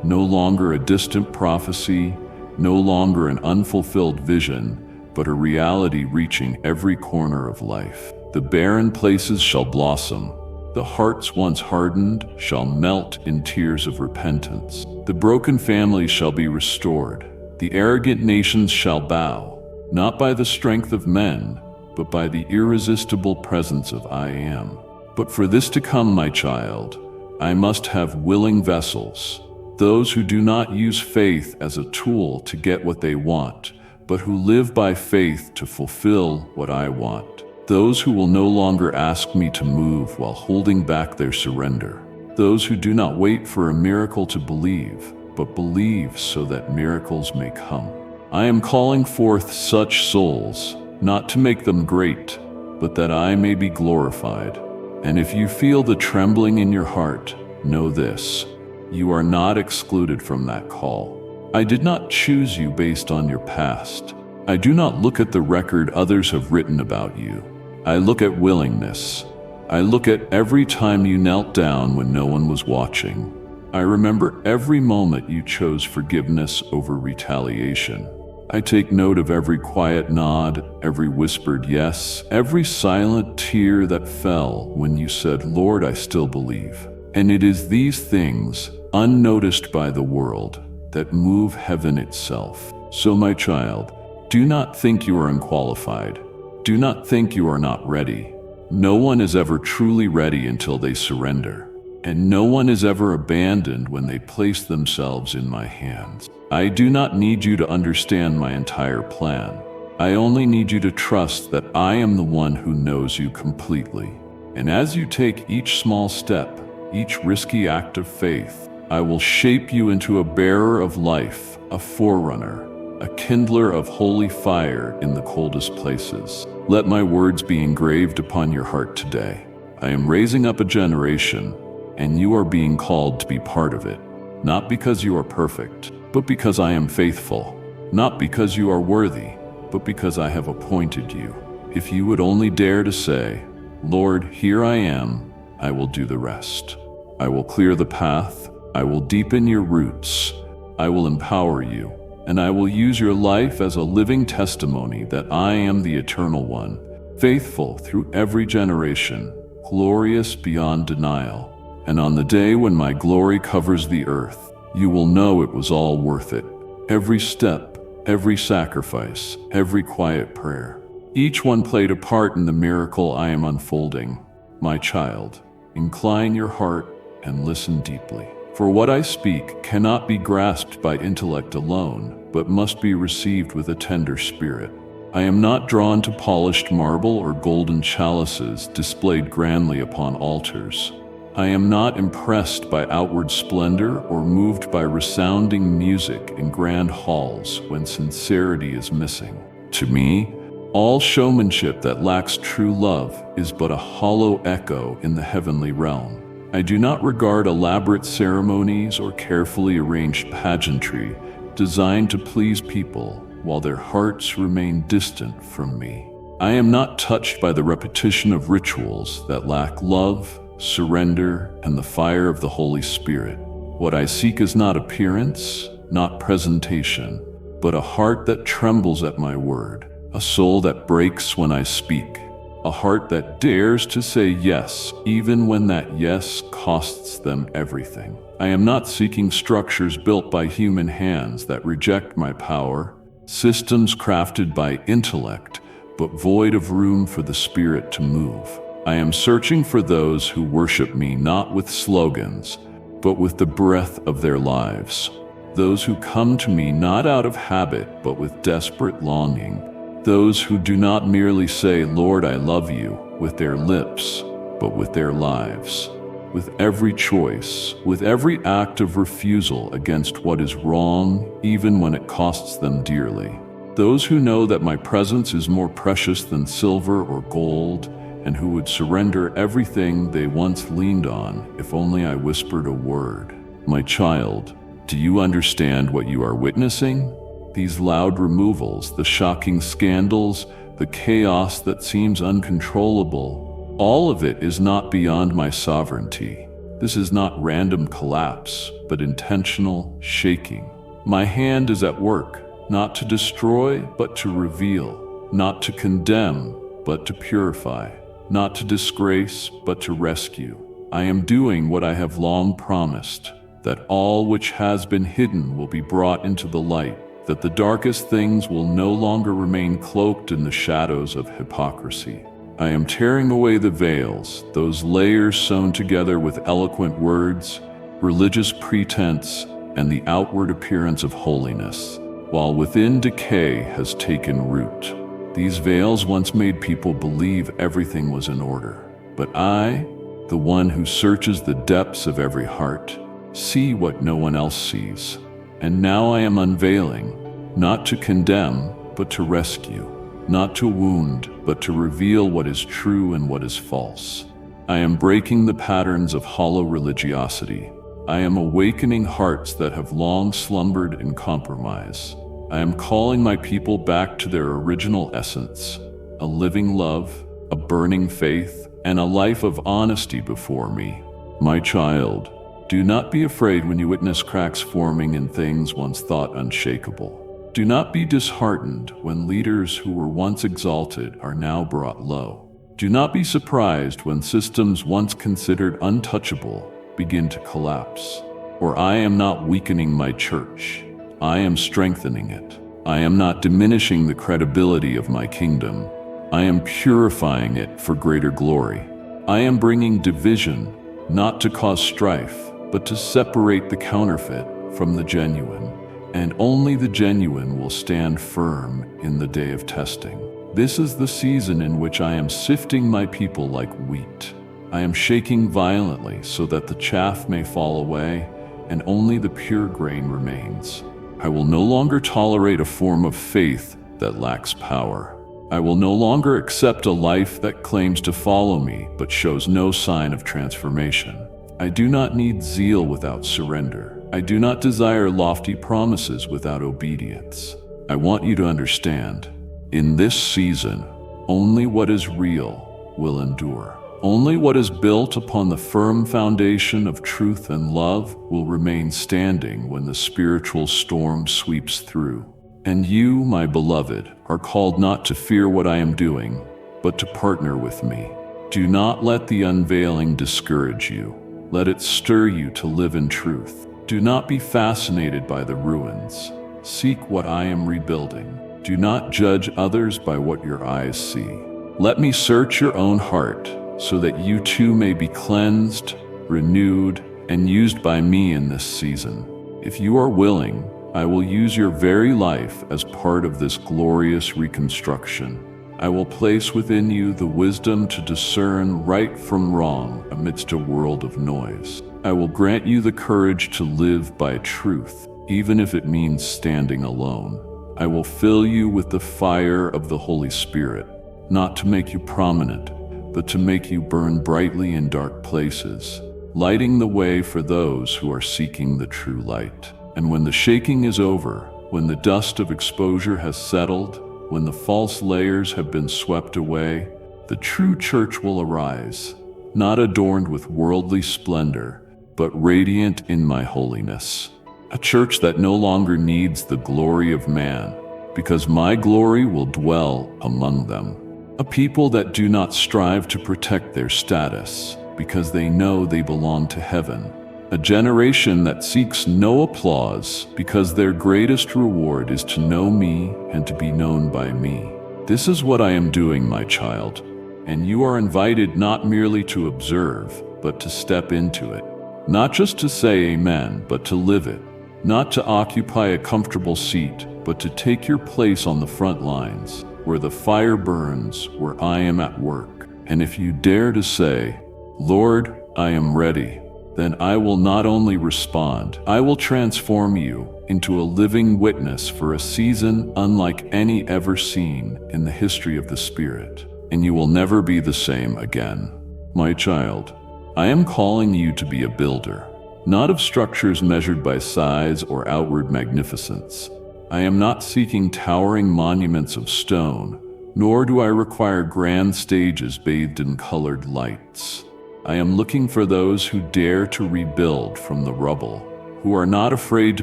No longer a distant prophecy, no longer an unfulfilled vision, but a reality reaching every corner of life. The barren places shall blossom. The hearts once hardened shall melt in tears of repentance. The broken families shall be restored. The arrogant nations shall bow, not by the strength of men, but by the irresistible presence of I Am. But for this to come, my child, I must have willing vessels, those who do not use faith as a tool to get what they want, but who live by faith to fulfill what I want. Those who will no longer ask me to move while holding back their surrender. Those who do not wait for a miracle to believe, but believe so that miracles may come. I am calling forth such souls, not to make them great, but that I may be glorified. And if you feel the trembling in your heart, know this: you are not excluded from that call. I did not choose you based on your past. I do not look at the record others have written about you. I look at willingness. I look at every time you knelt down when no one was watching. I remember every moment you chose forgiveness over retaliation. I take note of every quiet nod, every whispered yes, every silent tear that fell when you said, "Lord, I still believe." And it is these things, unnoticed by the world, that move heaven itself. So, my child, do not think you are unqualified. Do not think you are not ready. No one is ever truly ready until they surrender. And no one is ever abandoned when they place themselves in my hands. I do not need you to understand my entire plan. I only need you to trust that I am the one who knows you completely. And as you take each small step, each risky act of faith, I will shape you into a bearer of life, a forerunner, a kindler of holy fire in the coldest places. Let my words be engraved upon your heart today. I am raising up a generation, and you are being called to be part of it. Not because you are perfect, but because I am faithful. Not because you are worthy, but because I have appointed you. If you would only dare to say, "Lord, here I am," I will do the rest. I will clear the path. I will deepen your roots. I will empower you. And I will use your life as a living testimony that I am the Eternal One, faithful through every generation, glorious beyond denial. And on the day when my glory covers the earth, you will know it was all worth it. Every step, every sacrifice, every quiet prayer. Each one played a part in the miracle I am unfolding. My child, incline your heart and listen deeply. For what I speak cannot be grasped by intellect alone, but must be received with a tender spirit. I am not drawn to polished marble or golden chalices displayed grandly upon altars. I am not impressed by outward splendor or moved by resounding music in grand halls when sincerity is missing. To me, All showmanship that lacks true love is but a hollow echo in the heavenly realm. I do not regard elaborate ceremonies or carefully arranged pageantry designed to please people while their hearts remain distant from me. I am not touched by the repetition of rituals that lack love, surrender, and the fire of the Holy Spirit. What I seek is not appearance, not presentation, but a heart that trembles at my word, a soul that breaks when I speak, a heart that dares to say yes, even when that yes costs them everything. I am not seeking structures built by human hands that reject my power, systems crafted by intellect, but void of room for the Spirit to move. I am searching for those who worship me not with slogans, but with the breath of their lives. Those who come to me not out of habit, but with desperate longing. Those who do not merely say, "Lord, I love you," with their lips, but with their lives. With every choice, with every act of refusal against what is wrong, even when it costs them dearly. Those who know that my presence is more precious than silver or gold, and who would surrender everything they once leaned on if only I whispered a word. My child, do you understand what you are witnessing? These loud removals, the shocking scandals, the chaos that seems uncontrollable, all of it is not beyond my sovereignty. This is not random collapse, but intentional shaking. My hand is at work, not to destroy, but to reveal, not to condemn, but to purify, not to disgrace, but to rescue. I am doing what I have long promised, that all which has been hidden will be brought into the light, that the darkest things will no longer remain cloaked in the shadows of hypocrisy. I am tearing away the veils, those layers sewn together with eloquent words, religious pretense, and the outward appearance of holiness, while within decay has taken root. These veils once made people believe everything was in order. But I, the one who searches the depths of every heart, see what no one else sees. And now I am unveiling, not to condemn, but to rescue, not to wound, but to reveal what is true and what is false. I am breaking the patterns of hollow religiosity. I am awakening hearts that have long slumbered in compromise. I am calling my people back to their original essence, a living love, a burning faith, and a life of honesty before me. My child, do not be afraid when you witness cracks forming in things once thought unshakable. Do not be disheartened when leaders who were once exalted are now brought low. Do not be surprised when systems once considered untouchable begin to collapse. For I am not weakening my church. I am strengthening it. I am not diminishing the credibility of my kingdom. I am purifying it for greater glory. I am bringing division, not to cause strife, but to separate the counterfeit from the genuine. And only the genuine will stand firm in the day of testing. This is the season in which I am sifting my people like wheat. I am shaking violently so that the chaff may fall away and only the pure grain remains. I will no longer tolerate a form of faith that lacks power. I will no longer accept a life that claims to follow me but shows no sign of transformation. I do not need zeal without surrender. I do not desire lofty promises without obedience. I want you to understand, in this season, only what is real will endure. Only what is built upon the firm foundation of truth and love will remain standing when the spiritual storm sweeps through. And you, my beloved, are called not to fear what I am doing, but to partner with me. Do not let the unveiling discourage you. Let it stir you to live in truth. Do not be fascinated by the ruins. Seek what I am rebuilding. Do not judge others by what your eyes see. Let me search your own heart, so that you too may be cleansed, renewed, and used by me in this season. If you are willing, I will use your very life as part of this glorious reconstruction. I will place within you the wisdom to discern right from wrong amidst a world of noise. I will grant you the courage to live by truth, even if it means standing alone. I will fill you with the fire of the Holy Spirit, not to make you prominent, but to make you burn brightly in dark places, lighting the way for those who are seeking the true light. And when the shaking is over, when the dust of exposure has settled, when the false layers have been swept away, the true church will arise, not adorned with worldly splendor, but radiant in my holiness. A church that no longer needs the glory of man, because my glory will dwell among them. A people that do not strive to protect their status, because they know they belong to heaven. A generation that seeks no applause, because their greatest reward is to know me and to be known by me. This is what I am doing, my child, and you are invited not merely to observe, but to step into it. Not just to say amen, but to live it. Not to occupy a comfortable seat, but to take your place on the front lines, where the fire burns, where I am at work. And if you dare to say, Lord, I am ready, then I will not only respond, I will transform you into a living witness for a season unlike any ever seen in the history of the Spirit, and you will never be the same again. My child, I am calling you to be a builder, not of structures measured by size or outward magnificence. I am not seeking towering monuments of stone, nor do I require grand stages bathed in colored lights. I am looking for those who dare to rebuild from the rubble, who are not afraid to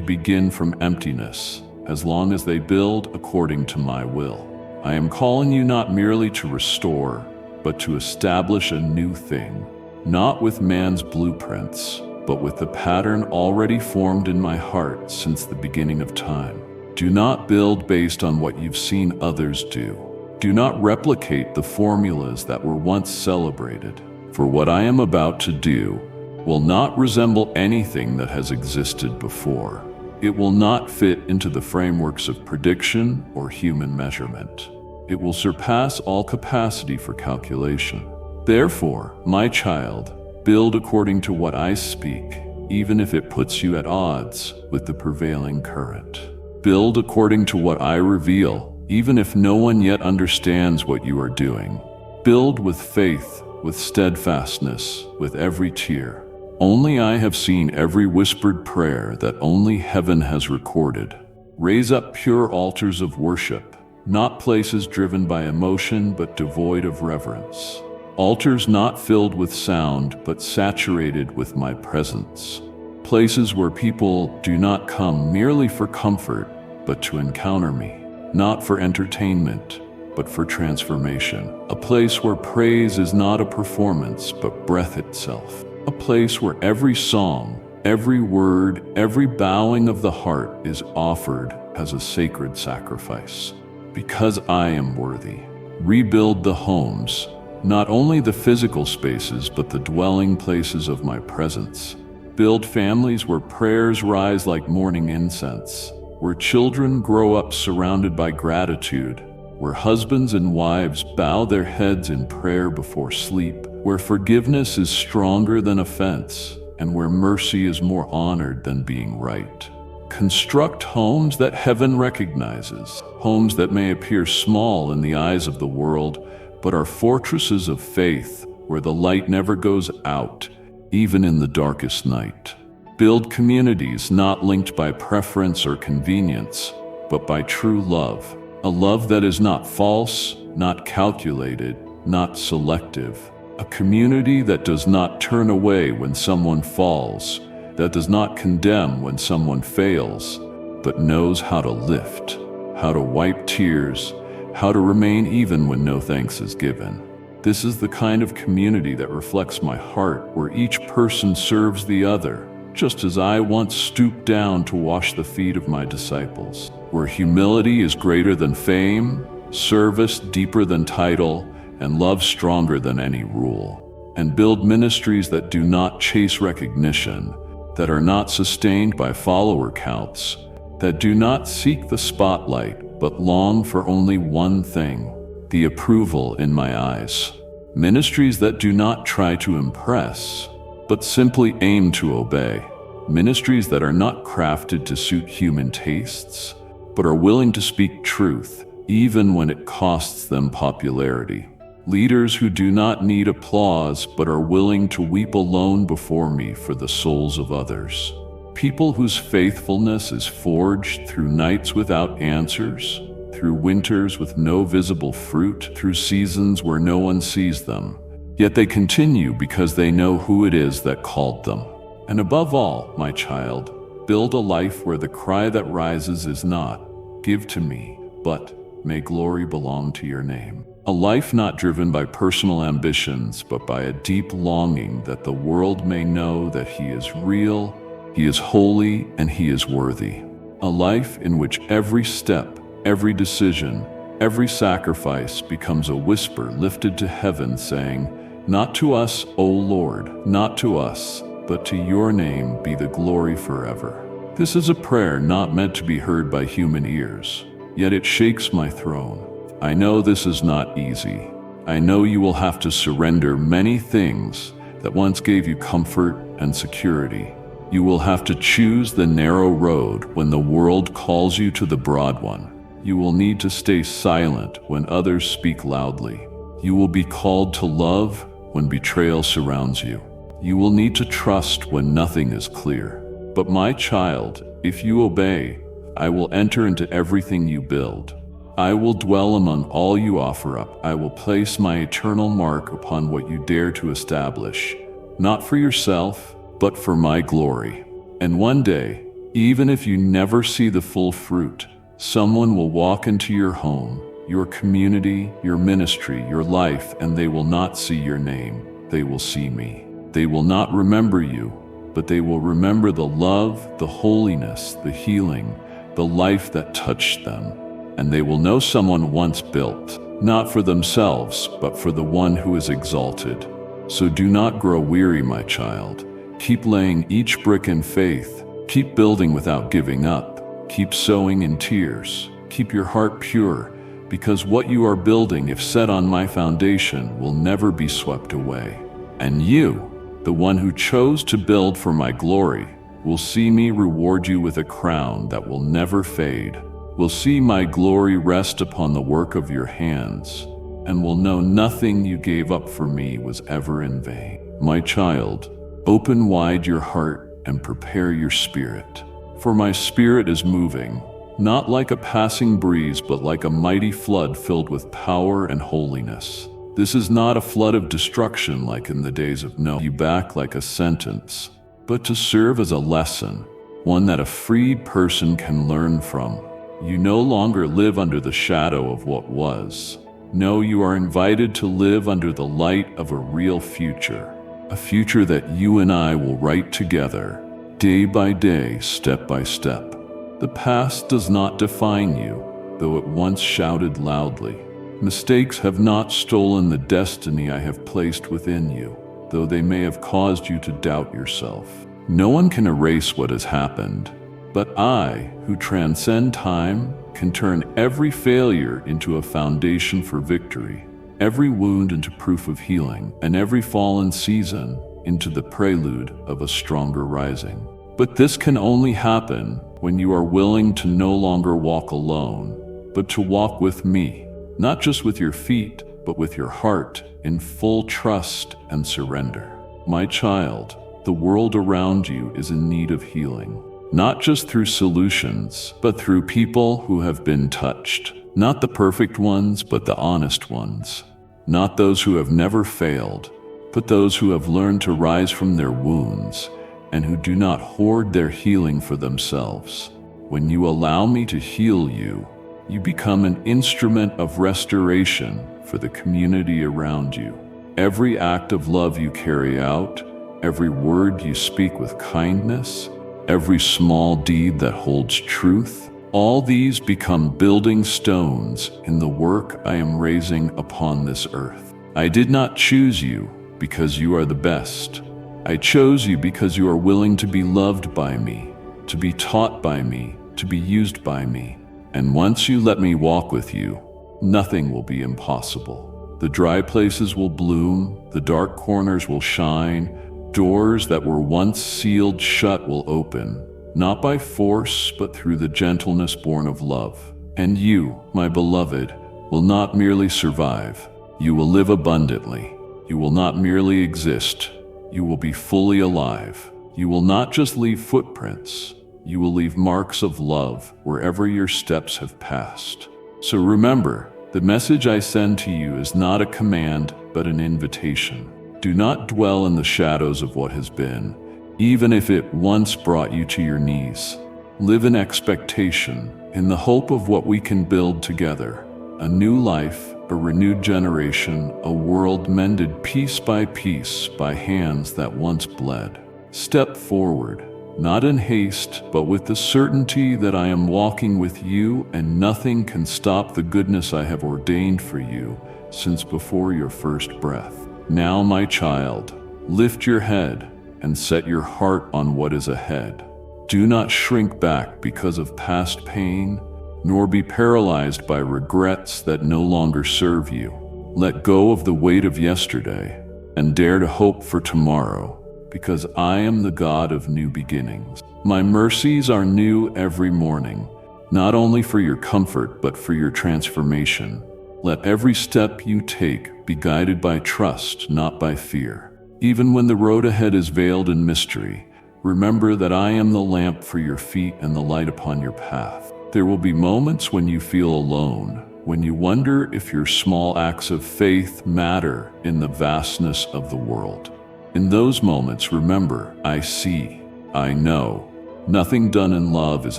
begin from emptiness, as long as they build according to my will. I am calling you not merely to restore, but to establish a new thing, not with man's blueprints, but with the pattern already formed in my heart since the beginning of time. Do not build based on what you've seen others do. Do not replicate the formulas that were once celebrated. For what I am about to do will not resemble anything that has existed before. It will not fit into the frameworks of prediction or human measurement. It will surpass all capacity for calculation. Therefore, my child, build according to what I speak, even if it puts you at odds with the prevailing current. Build according to what I reveal, even if no one yet understands what you are doing. Build with faith, with steadfastness, with every tear. Only I have seen every whispered prayer that only heaven has recorded. Raise up pure altars of worship, not places driven by emotion but devoid of reverence. Altars not filled with sound but saturated with my presence. Places where people do not come merely for comfort but to encounter me, not for entertainment but for transformation. A place where praise is not a performance but breath itself. A place where every song, every word, every bowing of the heart is offered as a sacred sacrifice. Because I am worthy. Rebuild the homes, not only the physical spaces but the dwelling places of my presence. Build families where prayers rise like morning incense, where children grow up surrounded by gratitude, where husbands and wives bow their heads in prayer before sleep, where forgiveness is stronger than offense, and where mercy is more honored than being right. Construct homes that heaven recognizes, homes that may appear small in the eyes of the world, but are fortresses of faith where the light never goes out, even in the darkest night. Build communities not linked by preference or convenience, but by true love. A love that is not false, not calculated, not selective. A community that does not turn away when someone falls, that does not condemn when someone fails, but knows how to lift, how to wipe tears, how to remain even when no thanks is given. This is the kind of community that reflects my heart, where each person serves the other, just as I once stooped down to wash the feet of my disciples. Where humility is greater than fame, service deeper than title, and love stronger than any rule. And build ministries that do not chase recognition, that are not sustained by follower counts, that do not seek the spotlight, but long for only one thing, the approval in my eyes. Ministries that do not try to impress, but simply aim to obey. Ministries that are not crafted to suit human tastes, but are willing to speak truth, even when it costs them popularity. Leaders who do not need applause but are willing to weep alone before me for the souls of others. People whose faithfulness is forged through nights without answers, through winters with no visible fruit, through seasons where no one sees them. Yet they continue because they know who it is that called them. And above all, my child, build a life where the cry that rises is not, "Give to me," but "May glory belong to your name." A life not driven by personal ambitions, but by a deep longing that the world may know that He is real, He is holy, and He is worthy. A life in which every step, every decision, every sacrifice becomes a whisper lifted to heaven saying, "Not to us, O Lord, not to us, but to your name be the glory forever." This is a prayer not meant to be heard by human ears, yet it shakes my throne. I know this is not easy. I know you will have to surrender many things that once gave you comfort and security. You will have to choose the narrow road when the world calls you to the broad one. You will need to stay silent when others speak loudly. You will be called to love when betrayal surrounds you. You will need to trust when nothing is clear. But my child, if you obey, I will enter into everything you build. I will dwell among all you offer up. I will place my eternal mark upon what you dare to establish, not for yourself, but for my glory. And one day, even if you never see the full fruit, someone will walk into your home, your community, your ministry, your life, and they will not see your name. They will see me. They will not remember you, but they will remember the love, the holiness, the healing, the life that touched them. And they will know someone once built, not for themselves, but for the one who is exalted. So do not grow weary, my child. Keep laying each brick in faith. Keep building without giving up. Keep sowing in tears. Keep your heart pure, because what you are building, if set on my foundation, will never be swept away. And you, the one who chose to build for my glory, will see me reward you with a crown that will never fade. Will see my glory rest upon the work of your hands, and will know nothing you gave up for me was ever in vain. My child, open wide your heart and prepare your spirit. For my spirit is moving, not like a passing breeze, but like a mighty flood filled with power and holiness. This is not a flood of destruction like in the days of Noah, you back like a sentence, but to serve as a lesson, one that a freed person can learn from. You no longer live under the shadow of what was. No, you are invited to live under the light of a real future, a future that you and I will write together, day by day, step by step. The past does not define you, though it once shouted loudly. Mistakes have not stolen the destiny I have placed within you, though they may have caused you to doubt yourself. No one can erase what has happened, but I, who transcend time, can turn every failure into a foundation for victory, every wound into proof of healing, and every fallen season into the prelude of a stronger rising. But this can only happen when you are willing to no longer walk alone, but to walk with me, not just with your feet, but with your heart, in full trust and surrender. My child, the world around you is in need of healing. Not just through solutions, but through people who have been touched. Not the perfect ones, but the honest ones. Not those who have never failed, but those who have learned to rise from their wounds and who do not hoard their healing for themselves. When you allow me to heal you, you become an instrument of restoration for the community around you. Every act of love you carry out, every word you speak with kindness, every small deed that holds truth, all these become building stones in the work I am raising upon this earth. I did not choose you because you are the best. I chose you because you are willing to be loved by me, to be taught by me, to be used by me. And once you let me walk with you, nothing will be impossible. The dry places will bloom, the dark corners will shine, doors that were once sealed shut will open. not by force, but through the gentleness born of love. And you, my beloved, will not merely survive. You will live abundantly. You will not merely exist. You will be fully alive. You will not just leave footprints. You will leave marks of love wherever your steps have passed. So remember, the message I send to you is not a command, but an invitation. Do not dwell in the shadows of what has been, even if it once brought you to your knees. Live in expectation, in the hope of what we can build together. A new life, a renewed generation, a world mended piece by hands that once bled. Step forward, not in haste, but with the certainty that I am walking with you and nothing can stop the goodness I have ordained for you since before your first breath. Now, my child, lift your head and set your heart on what is ahead. Do not shrink back because of past pain, nor be paralyzed by regrets that no longer serve you. Let go of the weight of yesterday and dare to hope for tomorrow, because I am the God of new beginnings. My mercies are new every morning, not only for your comfort but for your transformation. Let every step you take be guided by trust, not by fear. Even when the road ahead is veiled in mystery, remember that I am the lamp for your feet and the light upon your path. There will be moments when you feel alone, when you wonder if your small acts of faith matter in the vastness of the world. In those moments, remember, I see, I know. Nothing done in love is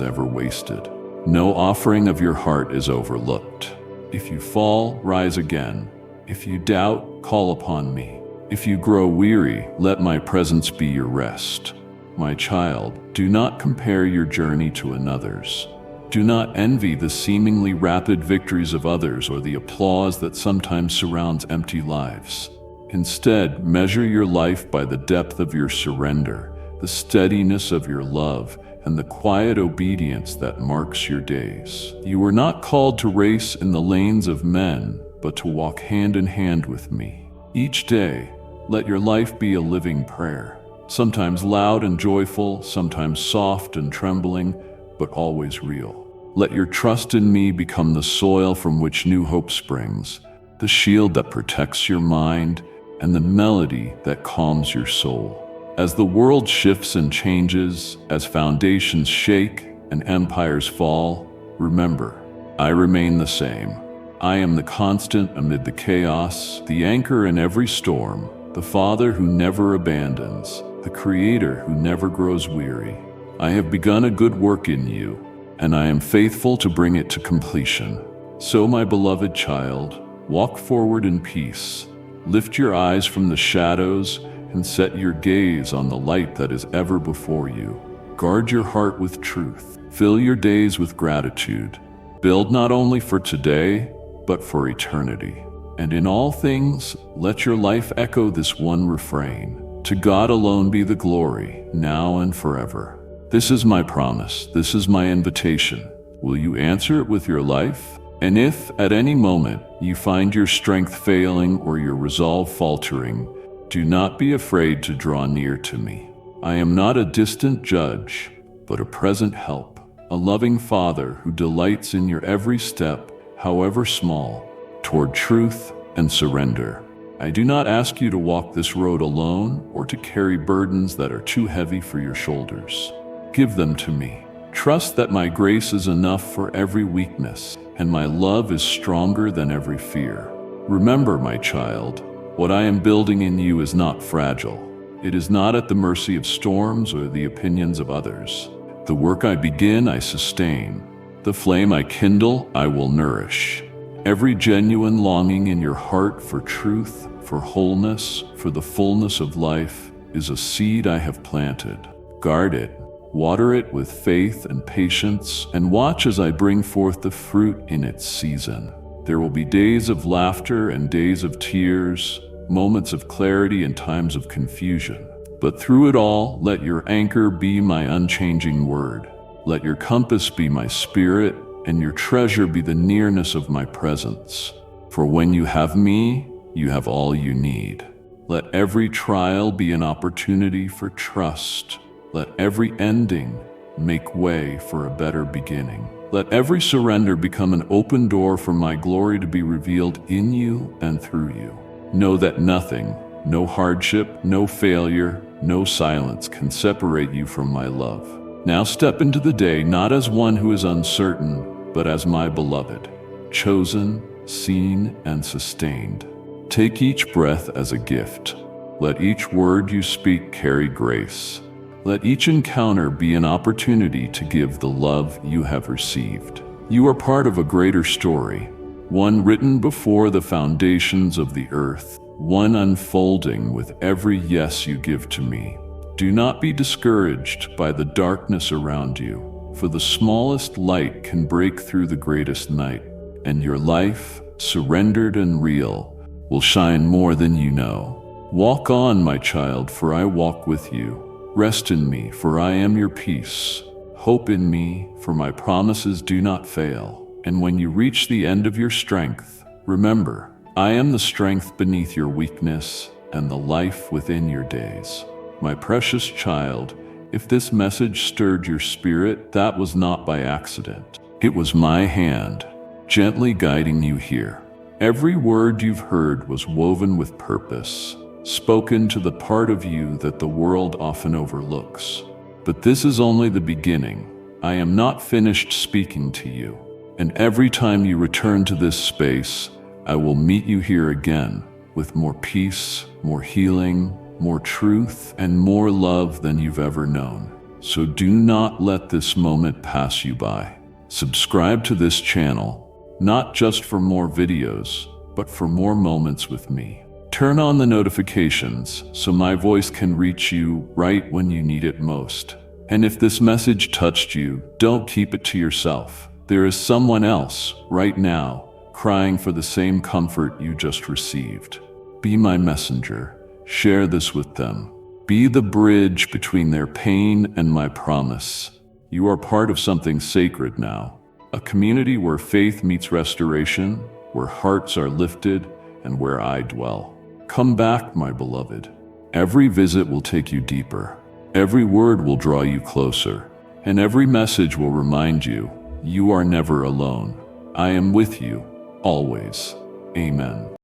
ever wasted. No offering of your heart is overlooked. If you fall, rise again. If you doubt, call upon me. If you grow weary, let my presence be your rest. My child, do not compare your journey to another's. Do not envy the seemingly rapid victories of others or the applause that sometimes surrounds empty lives. Instead, measure your life by the depth of your surrender, the steadiness of your love, and the quiet obedience that marks your days. You were not called to race in the lanes of men, but to walk hand in hand with me. Each day, let your life be a living prayer, sometimes loud and joyful, sometimes soft and trembling, but always real. Let your trust in me become the soil from which new hope springs, the shield that protects your mind, and the melody that calms your soul. As the world shifts and changes, as foundations shake and empires fall, remember, I remain the same. I am the constant amid the chaos, the anchor in every storm, the Father who never abandons, the Creator who never grows weary. I have begun a good work in you, and I am faithful to bring it to completion. So, my beloved child, walk forward in peace. Lift your eyes from the shadows and set your gaze on the light that is ever before you. Guard your heart with truth. Fill your days with gratitude. Build not only for today, but for eternity. And in all things, let your life echo this one refrain: to God alone be the glory, now and forever. This is my promise. This is my invitation. Will you answer it with your life? And if, at any moment, you find your strength failing or your resolve faltering, do not be afraid to draw near to me. I am not a distant judge, but a present help, a loving Father who delights in your every step, however small, toward truth and surrender. I do not ask you to walk this road alone or to carry burdens that are too heavy for your shoulders. Give them to me. Trust that my grace is enough for every weakness, and my love is stronger than every fear. Remember, my child, what I am building in you is not fragile. It is not at the mercy of storms or the opinions of others. The work I begin, I sustain. The flame I kindle, I will nourish. Every genuine longing in your heart for truth, for wholeness, for the fullness of life, is a seed I have planted. Guard it. Water it with faith and patience, and watch as I bring forth the fruit in its season. There will be days of laughter and days of tears, moments of clarity and times of confusion. But through it all, let your anchor be my unchanging word. Let your compass be my spirit, and your treasure be the nearness of my presence. For when you have me, you have all you need. Let every trial be an opportunity for trust. Let every ending make way for a better beginning. Let every surrender become an open door for my glory to be revealed in you and through you. Know that nothing, no hardship, no failure, no silence can separate you from my love. Now step into the day not as one who is uncertain, but as my beloved, chosen, seen, and sustained. Take each breath as a gift. Let each word you speak carry grace. Let each encounter be an opportunity to give the love you have received. You are part of a greater story, one written before the foundations of the earth, one unfolding with every yes you give to me. Do not be discouraged by the darkness around you, for the smallest light can break through the greatest night, and your life, surrendered and real, will shine more than you know. Walk on, my child, for I walk with you. Rest in me, for I am your peace. Hope in me, for my promises do not fail. And when you reach the end of your strength, remember, I am the strength beneath your weakness and the life within your days. My precious child, if this message stirred your spirit, that was not by accident. It was my hand, gently guiding you here. Every word you've heard was woven with purpose, spoken to the part of you that the world often overlooks. But this is only the beginning. I am not finished speaking to you. And every time you return to this space, I will meet you here again with more peace, more healing, more truth, and more love than you've ever known. So do not let this moment pass you by. Subscribe to this channel, not just for more videos, but for more moments with me. Turn on the notifications so my voice can reach you right when you need it most. And if this message touched you, don't keep it to yourself. There is someone else, right now, crying for the same comfort you just received. Be my messenger. Share this with them. Be the bridge between their pain and my promise. You are part of something sacred now. A community where faith meets restoration, where hearts are lifted, and where I dwell. Come back, my beloved. Every visit will take you deeper. Every word will draw you closer. And every message will remind you, you are never alone. I am with you, always. Amen.